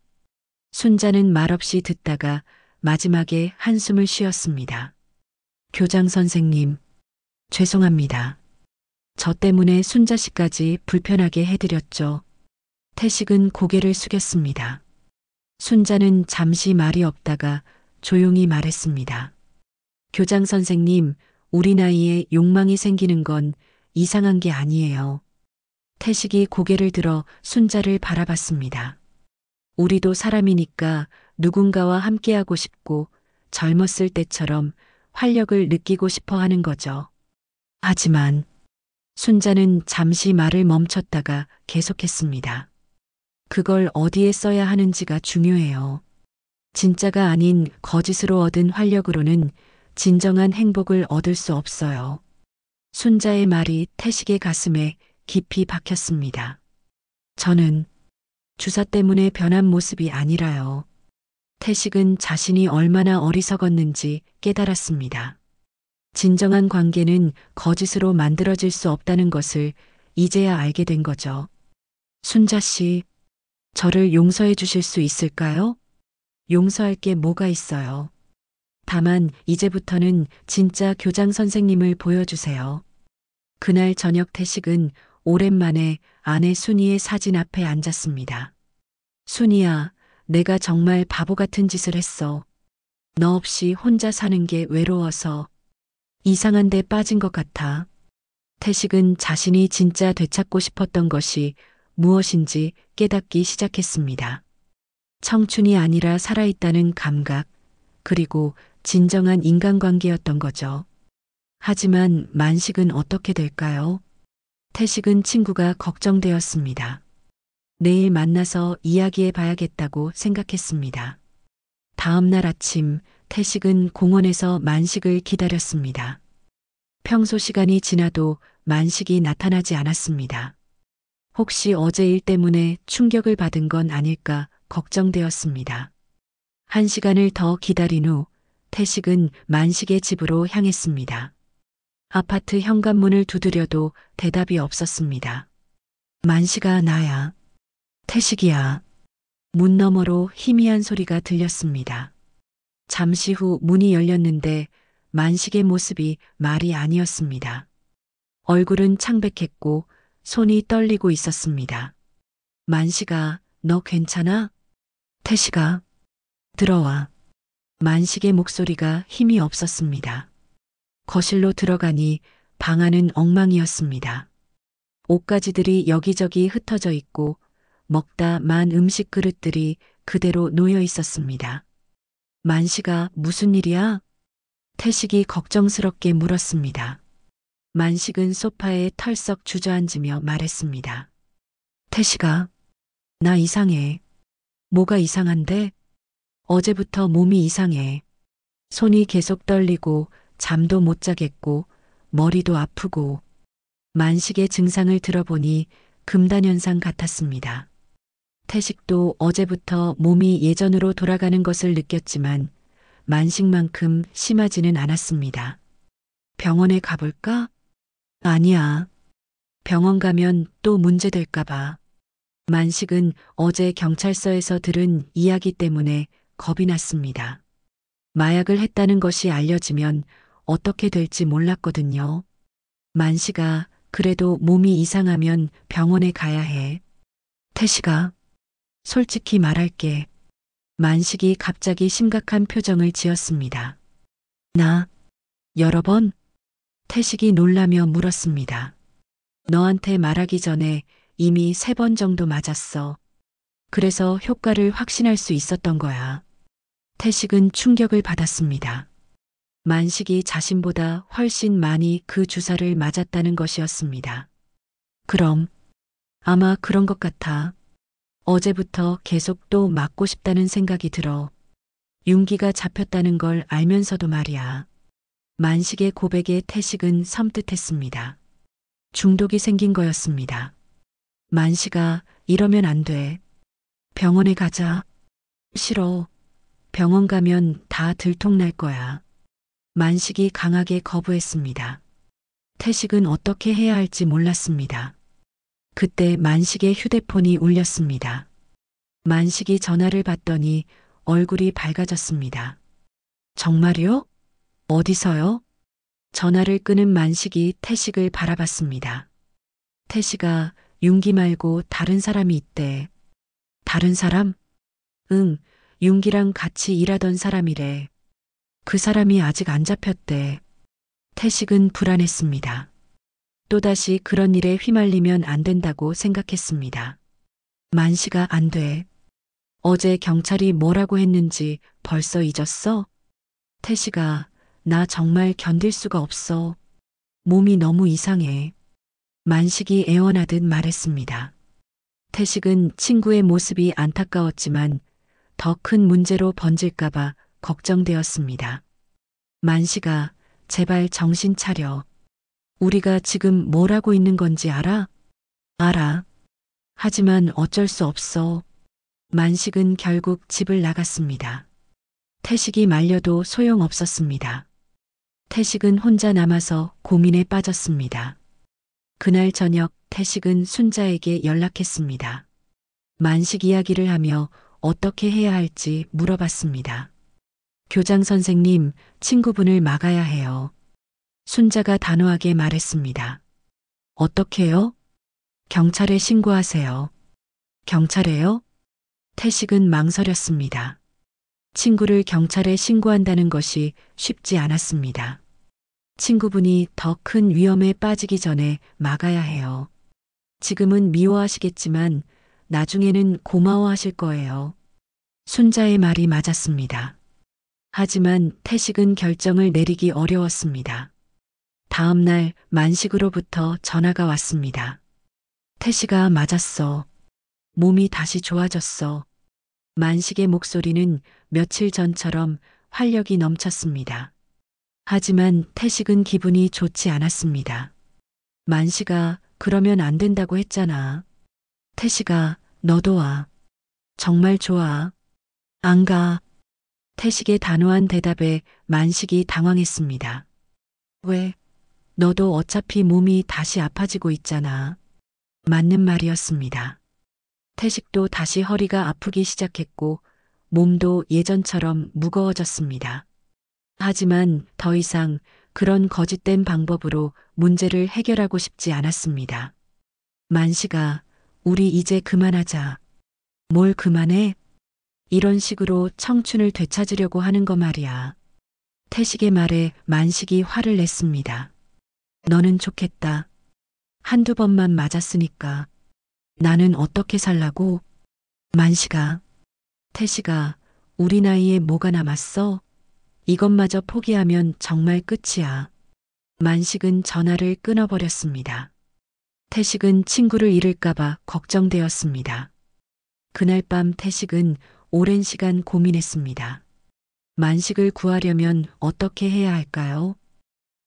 순자는 말없이 듣다가 마지막에 한숨을 쉬었습니다. 교장 선생님, 죄송합니다. 저 때문에 순자 씨까지 불편하게 해드렸죠. 태식은 고개를 숙였습니다. 순자는 잠시 말이 없다가 조용히 말했습니다. 교장 선생님, 우리 나이에 욕망이 생기는 건 이상한 게 아니에요. 태식이 고개를 들어 순자를 바라봤습니다. 우리도 사람이니까 누군가와 함께하고 싶고 젊었을 때처럼 활력을 느끼고 싶어 하는 거죠. 하지만 순자는 잠시 말을 멈췄다가 계속했습니다. 그걸 어디에 써야 하는지가 중요해요. 진짜가 아닌 거짓으로 얻은 활력으로는 진정한 행복을 얻을 수 없어요. 순자의 말이 태식의 가슴에 깊이 박혔습니다. 저는 주사 때문에 변한 모습이 아니라요. 태식은 자신이 얼마나 어리석었는지 깨달았습니다. 진정한 관계는 거짓으로 만들어질 수 없다는 것을 이제야 알게 된 거죠. 순자 씨, 저를 용서해 주실 수 있을까요? 용서할 게 뭐가 있어요. 다만 이제부터는 진짜 교장 선생님을 보여주세요. 그날 저녁 태식은 오랜만에 아내 순이의 사진 앞에 앉았습니다. 순이야, 내가 정말 바보 같은 짓을 했어. 너 없이 혼자 사는 게 외로워서 이상한 데 빠진 것 같아. 태식은 자신이 진짜 되찾고 싶었던 것이 무엇인지 깨닫기 시작했습니다. 청춘이 아니라 살아있다는 감각, 그리고 진정한 인간관계였던 거죠. 하지만 만식은 어떻게 될까요? 태식은 친구가 걱정되었습니다. 내일 만나서 이야기해 봐야겠다고 생각했습니다. 다음 날 아침, 태식은 공원에서 만식을 기다렸습니다. 평소 시간이 지나도 만식이 나타나지 않았습니다. 혹시 어제 일 때문에 충격을 받은 건 아닐까 걱정되었습니다. 1시간을 더 기다린 후 태식은 만식의 집으로 향했습니다. 아파트 현관문을 두드려도 대답이 없었습니다. 만식아, 나야. 태식이야. 문 너머로 희미한 소리가 들렸습니다. 잠시 후 문이 열렸는데 만식의 모습이 말이 아니었습니다. 얼굴은 창백했고 손이 떨리고 있었습니다. 만식아, 너 괜찮아? 태식아, 들어와. 만식의 목소리가 힘이 없었습니다. 거실로 들어가니 방 안은 엉망이었습니다. 옷가지들이 여기저기 흩어져 있고 먹다 만 음식 그릇들이 그대로 놓여 있었습니다. 만식아, 무슨 일이야? 태식이 걱정스럽게 물었습니다. 만식은 소파에 털썩 주저앉으며 말했습니다. 태식아, 나 이상해. 뭐가 이상한데? 어제부터 몸이 이상해. 손이 계속 떨리고 잠도 못 자겠고 머리도 아프고. 만식의 증상을 들어보니 금단현상 같았습니다. 태식도 어제부터 몸이 예전으로 돌아가는 것을 느꼈지만 만식만큼 심하지는 않았습니다. 병원에 가볼까? 아니야. 병원 가면 또 문제 될까봐. 만식은 어제 경찰서에서 들은 이야기 때문에 겁이 났습니다. 마약을 했다는 것이 알려지면 어떻게 될지 몰랐거든요. 만식아, 그래도 몸이 이상하면 병원에 가야 해. 태식아, 솔직히 말할게. 만식이 갑자기 심각한 표정을 지었습니다. 나, 여러 번? 태식이 놀라며 물었습니다. 너한테 말하기 전에 이미 3번 정도 맞았어. 그래서 효과를 확신할 수 있었던 거야. 태식은 충격을 받았습니다. 만식이 자신보다 훨씬 많이 그 주사를 맞았다는 것이었습니다. 그럼, 아마 그런 것 같아. 어제부터 계속 또 맞고 싶다는 생각이 들어. 윤기가 잡혔다는 걸 알면서도 말이야. 만식의 고백에 태식은 섬뜩했습니다. 중독이 생긴 거였습니다. 만식아, 이러면 안 돼. 병원에 가자. 싫어. 병원 가면 다 들통날 거야. 만식이 강하게 거부했습니다. 태식은 어떻게 해야 할지 몰랐습니다. 그때 만식의 휴대폰이 울렸습니다. 만식이 전화를 받더니 얼굴이 밝아졌습니다. 정말요? 어디서요? 전화를 끊은 만식이 태식을 바라봤습니다. 태식아, 윤기 말고 다른 사람이 있대. 다른 사람? 응, 윤기랑 같이 일하던 사람이래. 그 사람이 아직 안 잡혔대. 태식은 불안했습니다. 또다시 그런 일에 휘말리면 안 된다고 생각했습니다. 만식아, 안 돼. 어제 경찰이 뭐라고 했는지 벌써 잊었어? 태식아, 나 정말 견딜 수가 없어. 몸이 너무 이상해. 만식이 애원하듯 말했습니다. 태식은 친구의 모습이 안타까웠지만 더 큰 문제로 번질까봐 걱정되었습니다. 만식아, 제발 정신 차려. 우리가 지금 뭘 하고 있는 건지 알아? 알아. 하지만 어쩔 수 없어. 만식은 결국 집을 나갔습니다. 태식이 말려도 소용없었습니다. 태식은 혼자 남아서 고민에 빠졌습니다. 그날 저녁 태식은 순자에게 연락했습니다. 만식 이야기를 하며 어떻게 해야 할지 물어봤습니다. 교장 선생님, 친구분을 막아야 해요. 순자가 단호하게 말했습니다. 어떻게요? 경찰에 신고하세요. 경찰에요? 태식은 망설였습니다. 친구를 경찰에 신고한다는 것이 쉽지 않았습니다. 친구분이 더 큰 위험에 빠지기 전에 막아야 해요. 지금은 미워하시겠지만 나중에는 고마워하실 거예요. 순자의 말이 맞았습니다. 하지만 태식은 결정을 내리기 어려웠습니다. 다음 날 만식으로부터 전화가 왔습니다. 태식아, 맞았어. 몸이 다시 좋아졌어. 만식의 목소리는 며칠 전처럼 활력이 넘쳤습니다. 하지만 태식은 기분이 좋지 않았습니다. 만식아, 그러면 안 된다고 했잖아. 태식아, 너도 와. 정말 좋아. 안 가. 태식의 단호한 대답에 만식이 당황했습니다. 왜? 너도 어차피 몸이 다시 아파지고 있잖아. 맞는 말이었습니다. 태식도 다시 허리가 아프기 시작했고 몸도 예전처럼 무거워졌습니다. 하지만 더 이상 그런 거짓된 방법으로 문제를 해결하고 싶지 않았습니다. 만식아, 우리 이제 그만하자. 뭘 그만해? 이런 식으로 청춘을 되찾으려고 하는 거 말이야. 태식의 말에 만식이 화를 냈습니다. 너는 좋겠다. 한두 번만 맞았으니까. 나는 어떻게 살라고? 만식아, 태식아, 우리 나이에 뭐가 남았어? 이것마저 포기하면 정말 끝이야. 만식은 전화를 끊어버렸습니다. 태식은 친구를 잃을까봐 걱정되었습니다. 그날 밤 태식은 오랜 시간 고민했습니다. 만식을 구하려면 어떻게 해야 할까요?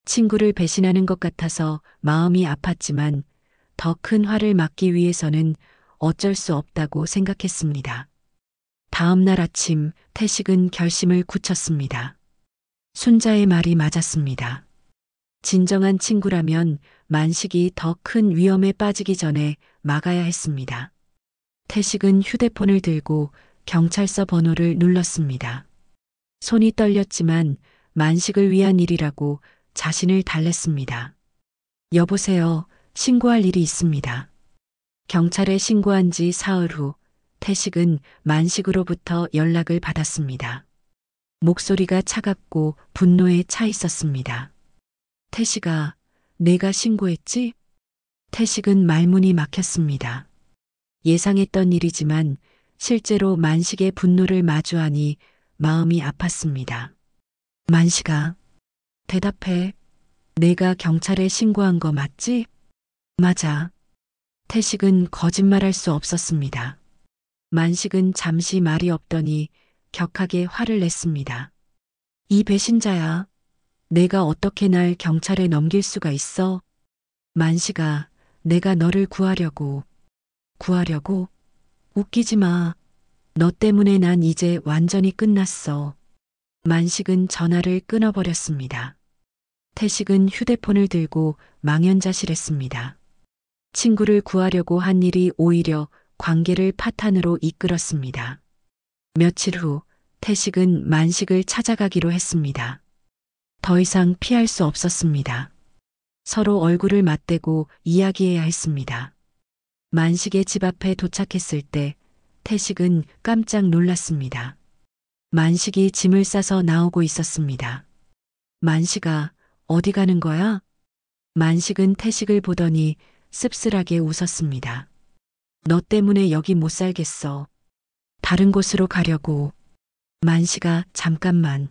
친구를 배신하는 것 같아서 마음이 아팠지만 더 큰 화를 막기 위해서는 어쩔 수 없다고 생각했습니다. 다음 날 아침 태식은 결심을 굳혔습니다. 순자의 말이 맞았습니다. 진정한 친구라면 만식이 더 큰 위험에 빠지기 전에 막아야 했습니다. 태식은 휴대폰을 들고 경찰서 번호를 눌렀습니다. 손이 떨렸지만 만식을 위한 일이라고 자신을 달랬습니다. 여보세요, 신고할 일이 있습니다. 경찰에 신고한 지 사흘 후 태식은 만식으로부터 연락을 받았습니다. 목소리가 차갑고 분노에 차 있었습니다. 태식아, 내가 신고했지? 태식은 말문이 막혔습니다. 예상했던 일이지만 실제로 만식의 분노를 마주하니 마음이 아팠습니다. 만식아, 대답해. 내가 경찰에 신고한 거 맞지? 맞아. 태식은 거짓말할 수 없었습니다. 만식은 잠시 말이 없더니 격하게 화를 냈습니다. 이 배신자야. 내가 어떻게 날 경찰에 넘길 수가 있어? 만식아, 내가 너를 구하려고. 구하려고? 웃기지 마. 너 때문에 난 이제 완전히 끝났어. 만식은 전화를 끊어버렸습니다. 태식은 휴대폰을 들고 망연자실했습니다. 친구를 구하려고 한 일이 오히려 관계를 파탄으로 이끌었습니다. 며칠 후 태식은 만식을 찾아가기로 했습니다. 더 이상 피할 수 없었습니다. 서로 얼굴을 맞대고 이야기해야 했습니다. 만식의 집 앞에 도착했을 때 태식은 깜짝 놀랐습니다. 만식이 짐을 싸서 나오고 있었습니다. 만식아, 어디 가는 거야? 만식은 태식을 보더니 씁쓸하게 웃었습니다. 너 때문에 여기 못 살겠어. 다른 곳으로 가려고. 만식아, 잠깐만.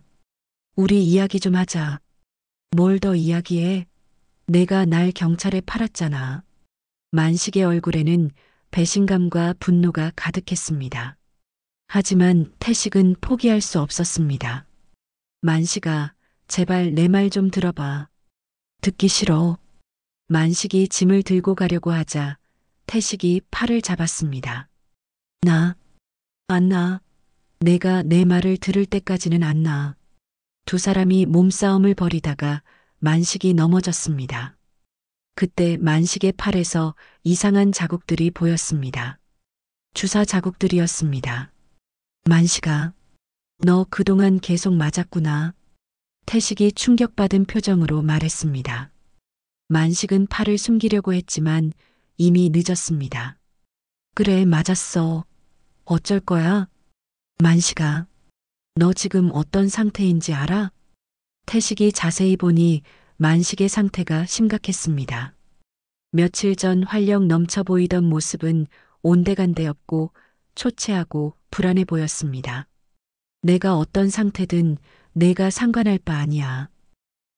우리 이야기 좀 하자. 뭘 더 이야기해? 내가 날 경찰에 팔았잖아. 만식의 얼굴에는 배신감과 분노가 가득했습니다. 하지만 태식은 포기할 수 없었습니다. 만식아, 제발 내 말 좀 들어봐. 듣기 싫어. 만식이 짐을 들고 가려고 하자 태식이 팔을 잡았습니다. 안 나. 내가 내 말을 들을 때까지는 안 나. 두 사람이 몸싸움을 벌이다가 만식이 넘어졌습니다. 그때 만식의 팔에서 이상한 자국들이 보였습니다. 주사 자국들이었습니다. 만식아, 너 그동안 계속 맞았구나. 태식이 충격받은 표정으로 말했습니다. 만식은 팔을 숨기려고 했지만 이미 늦었습니다. 그래, 맞았어. 어쩔 거야? 만식아, 너 지금 어떤 상태인지 알아? 태식이 자세히 보니 만식의 상태가 심각했습니다. 며칠 전 활력 넘쳐 보이던 모습은 온데간데 없고 초췌하고 불안해 보였습니다. 내가 어떤 상태든 내가 상관할 바 아니야.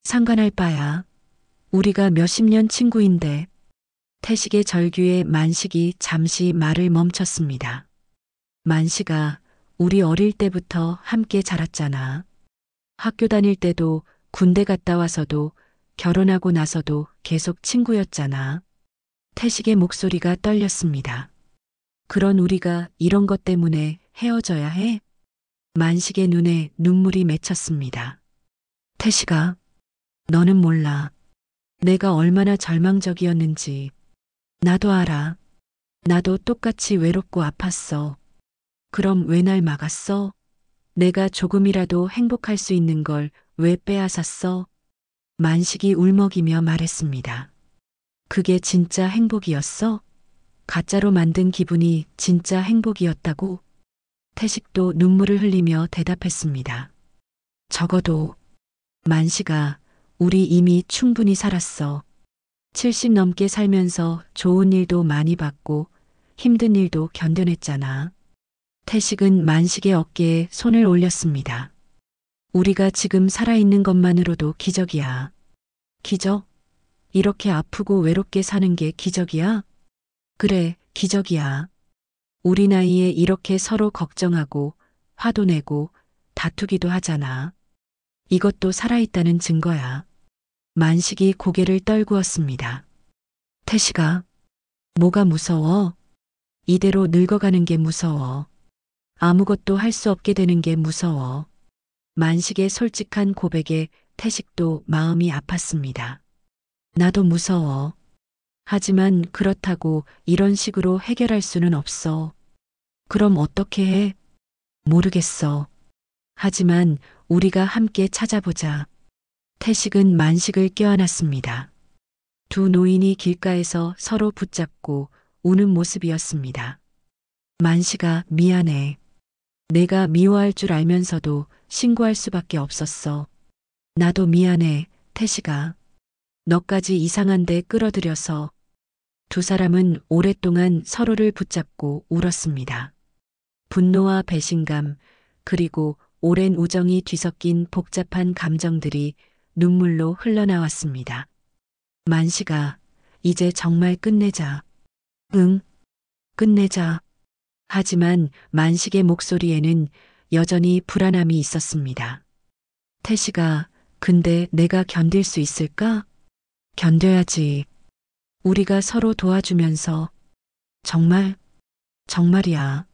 상관할 바야. 우리가 몇십 년 친구인데. 태식의 절규에 만식이 잠시 말을 멈췄습니다. 만식아, 우리 어릴 때부터 함께 자랐잖아. 학교 다닐 때도 군대 갔다 와서도 결혼하고 나서도 계속 친구였잖아. 태식의 목소리가 떨렸습니다. 그런 우리가 이런 것 때문에 헤어져야 해? 만식의 눈에 눈물이 맺혔습니다. 태식아, 너는 몰라. 내가 얼마나 절망적이었는지. 나도 알아. 나도 똑같이 외롭고 아팠어. 그럼 왜 날 막았어? 내가 조금이라도 행복할 수 있는 걸 왜 빼앗았어? 만식이 울먹이며 말했습니다. 그게 진짜 행복이었어? 가짜로 만든 기분이 진짜 행복이었다고? 태식도 눈물을 흘리며 대답했습니다. 적어도 만식아, 우리 이미 충분히 살았어. 70 넘게 살면서 좋은 일도 많이 봤고 힘든 일도 견뎌냈잖아. 태식은 만식의 어깨에 손을 올렸습니다. 우리가 지금 살아있는 것만으로도 기적이야. 기적? 이렇게 아프고 외롭게 사는 게 기적이야? 그래, 기적이야. 우리 나이에 이렇게 서로 걱정하고 화도 내고 다투기도 하잖아. 이것도 살아있다는 증거야. 만식이 고개를 떨구었습니다. 태식아, 뭐가 무서워? 이대로 늙어가는 게 무서워. 아무것도 할 수 없게 되는 게 무서워. 만식의 솔직한 고백에 태식도 마음이 아팠습니다. 나도 무서워. 하지만 그렇다고 이런 식으로 해결할 수는 없어. 그럼 어떻게 해? 모르겠어. 하지만 우리가 함께 찾아보자. 태식은 만식을 껴안았습니다. 두 노인이 길가에서 서로 붙잡고 우는 모습이었습니다. 만식아, 미안해. 내가 미워할 줄 알면서도 신고할 수밖에 없었어. 나도 미안해, 태식아. 너까지 이상한 데 끌어들여서. 두 사람은 오랫동안 서로를 붙잡고 울었습니다. 분노와 배신감, 그리고 오랜 우정이 뒤섞인 복잡한 감정들이 눈물로 흘러나왔습니다. 만식아, 이제 정말 끝내자. 응, 끝내자. 하지만 만식의 목소리에는 여전히 불안함이 있었습니다. 태식아, 근데 내가 견딜 수 있을까? 견뎌야지. 우리가 서로 도와주면서. 정말, 정말이야.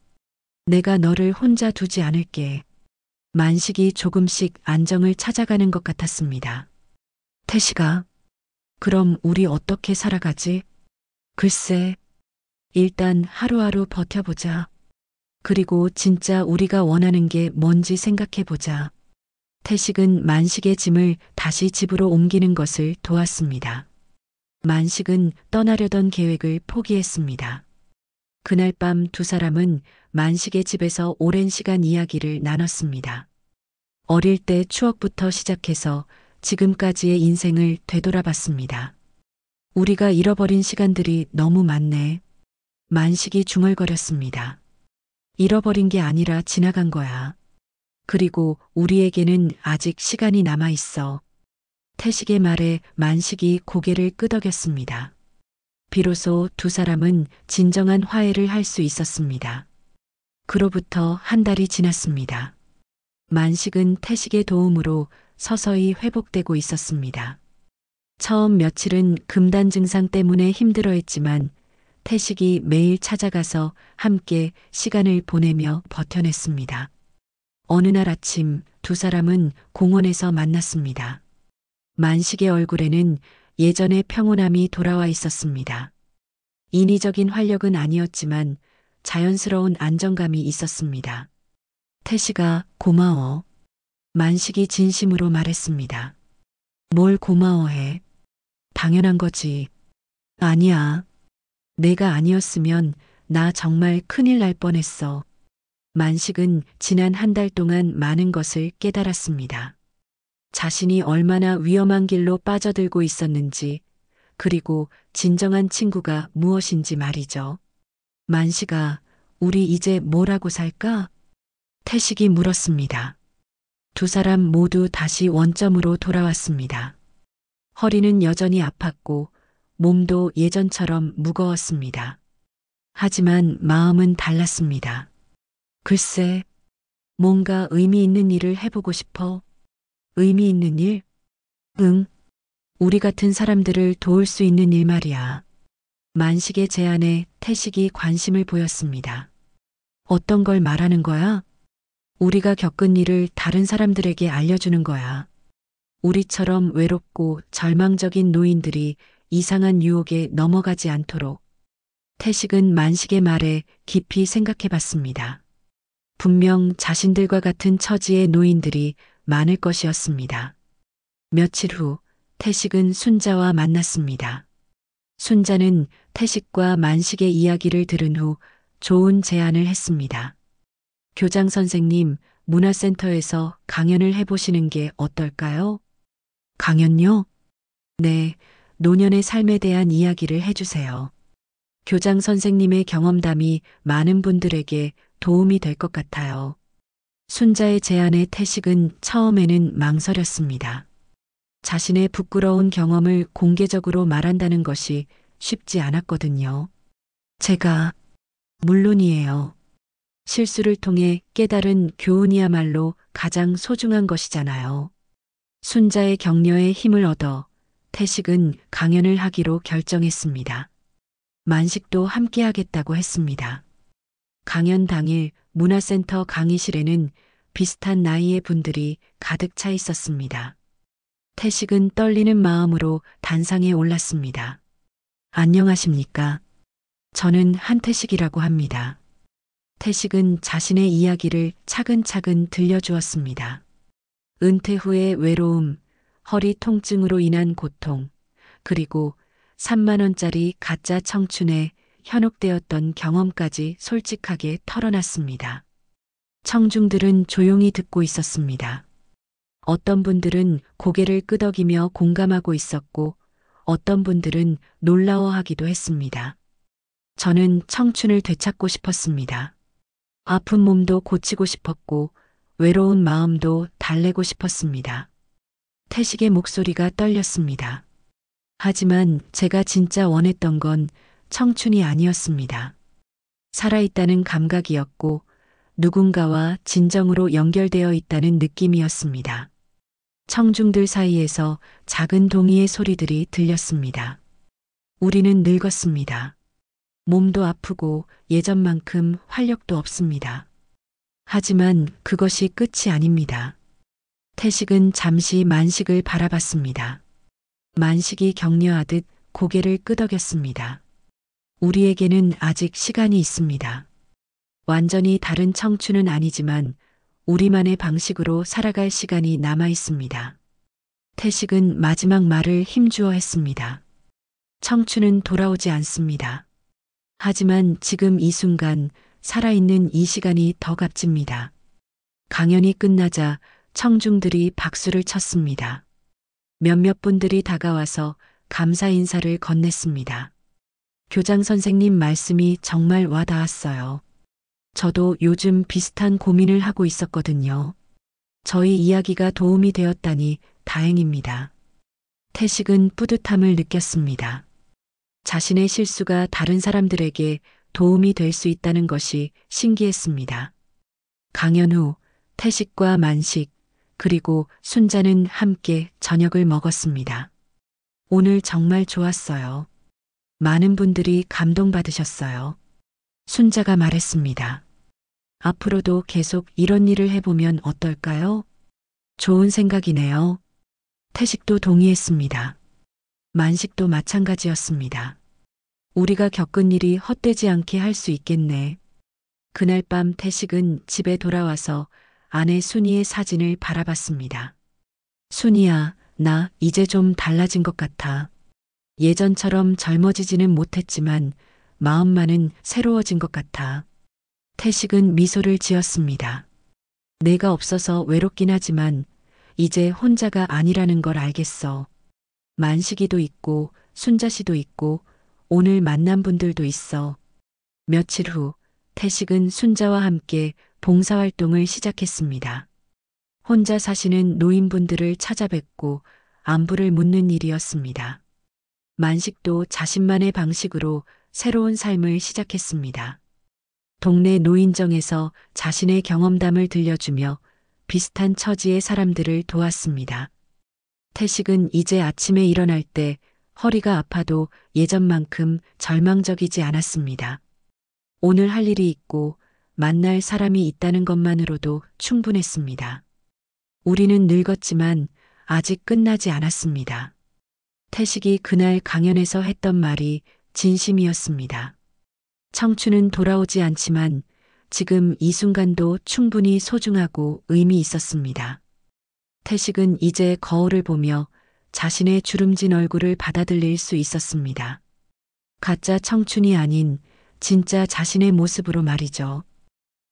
내가 너를 혼자 두지 않을게. 만식이 조금씩 안정을 찾아가는 것 같았습니다. 태식아, 그럼 우리 어떻게 살아가지? 글쎄, 일단 하루하루 버텨보자. 그리고 진짜 우리가 원하는 게 뭔지 생각해보자. 태식은 만식의 짐을 다시 집으로 옮기는 것을 도왔습니다. 만식은 떠나려던 계획을 포기했습니다. 그날 밤 두 사람은 만식의 집에서 오랜 시간 이야기를 나눴습니다. 어릴 때 추억부터 시작해서 지금까지의 인생을 되돌아봤습니다. 우리가 잃어버린 시간들이 너무 많네. 만식이 중얼거렸습니다. 잃어버린 게 아니라 지나간 거야. 그리고 우리에게는 아직 시간이 남아 있어. 태식의 말에 만식이 고개를 끄덕였습니다. 비로소 두 사람은 진정한 화해를 할 수 있었습니다. 그로부터 한 달이 지났습니다. 만식은 태식의 도움으로 서서히 회복되고 있었습니다. 처음 며칠은 금단 증상 때문에 힘들어했지만 태식이 매일 찾아가서 함께 시간을 보내며 버텨냈습니다. 어느 날 아침 두 사람은 공원에서 만났습니다. 만식의 얼굴에는 예전의 평온함이 돌아와 있었습니다. 인위적인 활력은 아니었지만 자연스러운 안정감이 있었습니다. 태식아, 고마워. 만식이 진심으로 말했습니다. 뭘 고마워해? 당연한 거지. 아니야. 내가 아니었으면 나 정말 큰일 날 뻔했어. 만식은 지난 한 달 동안 많은 것을 깨달았습니다. 자신이 얼마나 위험한 길로 빠져들고 있었는지, 그리고 진정한 친구가 무엇인지 말이죠. 만식아, 우리 이제 뭐라고 살까? 태식이 물었습니다. 두 사람 모두 다시 원점으로 돌아왔습니다. 허리는 여전히 아팠고 몸도 예전처럼 무거웠습니다. 하지만 마음은 달랐습니다. 글쎄, 뭔가 의미 있는 일을 해보고 싶어. 의미 있는 일? 응. 우리 같은 사람들을 도울 수 있는 일 말이야. 만식의 제안에 태식이 관심을 보였습니다. 어떤 걸 말하는 거야? 우리가 겪은 일을 다른 사람들에게 알려주는 거야. 우리처럼 외롭고 절망적인 노인들이 이상한 유혹에 넘어가지 않도록. 태식은 만식의 말에 깊이 생각해 봤습니다. 분명 자신들과 같은 처지의 노인들이 많을 것이었습니다. 며칠 후 태식은 순자와 만났습니다. 순자는 태식과 만식의 이야기를 들은 후 좋은 제안을 했습니다. 교장 선생님, 문화센터에서 강연을 해보시는 게 어떨까요? 강연요? 네, 노년의 삶에 대한 이야기를 해주세요. 교장 선생님의 경험담이 많은 분들에게 도움이 될 것 같아요. 순자의 제안에 태식은 처음에는 망설였습니다. 자신의 부끄러운 경험을 공개적으로 말한다는 것이 쉽지 않았거든요. 제가, 물론이에요. 실수를 통해 깨달은 교훈이야말로 가장 소중한 것이잖아요. 순자의 격려에 힘을 얻어 태식은 강연을 하기로 결정했습니다. 만식도 함께 하겠다고 했습니다. 강연 당일 문화센터 강의실에는 비슷한 나이의 분들이 가득 차 있었습니다. 태식은 떨리는 마음으로 단상에 올랐습니다. 안녕하십니까? 저는 한태식이라고 합니다. 태식은 자신의 이야기를 차근차근 들려주었습니다. 은퇴 후의 외로움, 허리 통증으로 인한 고통, 그리고 3만 원짜리 가짜 청춘에 현혹되었던 경험까지 솔직하게 털어놨습니다. 청중들은 조용히 듣고 있었습니다. 어떤 분들은 고개를 끄덕이며 공감하고 있었고 어떤 분들은 놀라워하기도 했습니다. 저는 청춘을 되찾고 싶었습니다. 아픈 몸도 고치고 싶었고 외로운 마음도 달래고 싶었습니다. 태식의 목소리가 떨렸습니다. 하지만 제가 진짜 원했던 건 청춘이 아니었습니다. 살아있다는 감각이었고 누군가와 진정으로 연결되어 있다는 느낌이었습니다. 청중들 사이에서 작은 동의의 소리들이 들렸습니다. 우리는 늙었습니다. 몸도 아프고 예전만큼 활력도 없습니다. 하지만 그것이 끝이 아닙니다. 태식은 잠시 만식을 바라봤습니다. 만식이 격려하듯 고개를 끄덕였습니다. 우리에게는 아직 시간이 있습니다. 완전히 다른 청춘은 아니지만 우리만의 방식으로 살아갈 시간이 남아 있습니다. 태식은 마지막 말을 힘주어 했습니다. 청춘은 돌아오지 않습니다. 하지만 지금 이 순간 살아있는 이 시간이 더 값집니다. 강연이 끝나자 청중들이 박수를 쳤습니다. 몇몇 분들이 다가와서 감사 인사를 건넸습니다. 교장 선생님 말씀이 정말 와닿았어요. 저도 요즘 비슷한 고민을 하고 있었거든요. 저희 이야기가 도움이 되었다니 다행입니다. 태식은 뿌듯함을 느꼈습니다. 자신의 실수가 다른 사람들에게 도움이 될 수 있다는 것이 신기했습니다. 강연 후 태식과 만식 그리고 순자는 함께 저녁을 먹었습니다. 오늘 정말 좋았어요. 많은 분들이 감동받으셨어요. 순자가 말했습니다. 앞으로도 계속 이런 일을 해보면 어떨까요? 좋은 생각이네요. 태식도 동의했습니다. 만식도 마찬가지였습니다. 우리가 겪은 일이 헛되지 않게 할 수 있겠네. 그날 밤 태식은 집에 돌아와서 아내 순이의 사진을 바라봤습니다. 순이야, 나 이제 좀 달라진 것 같아. 예전처럼 젊어지지는 못했지만 마음만은 새로워진 것 같아. 태식은 미소를 지었습니다. 내가 없어서 외롭긴 하지만 이제 혼자가 아니라는 걸 알겠어. 만식이도 있고 순자씨도 있고 오늘 만난 분들도 있어. 며칠 후 태식은 순자와 함께 봉사활동을 시작했습니다. 혼자 사시는 노인분들을 찾아뵙고 안부를 묻는 일이었습니다. 만식도 자신만의 방식으로 새로운 삶을 시작했습니다. 동네 노인정에서 자신의 경험담을 들려주며 비슷한 처지의 사람들을 도왔습니다. 태식은 이제 아침에 일어날 때 허리가 아파도 예전만큼 절망적이지 않았습니다. 오늘 할 일이 있고 만날 사람이 있다는 것만으로도 충분했습니다. 우리는 늙었지만 아직 끝나지 않았습니다. 태식이 그날 강연에서 했던 말이 진심이었습니다. 청춘은 돌아오지 않지만 지금 이 순간도 충분히 소중하고 의미 있었습니다. 태식은 이제 거울을 보며 자신의 주름진 얼굴을 받아들일 수 있었습니다. 가짜 청춘이 아닌 진짜 자신의 모습으로 말이죠.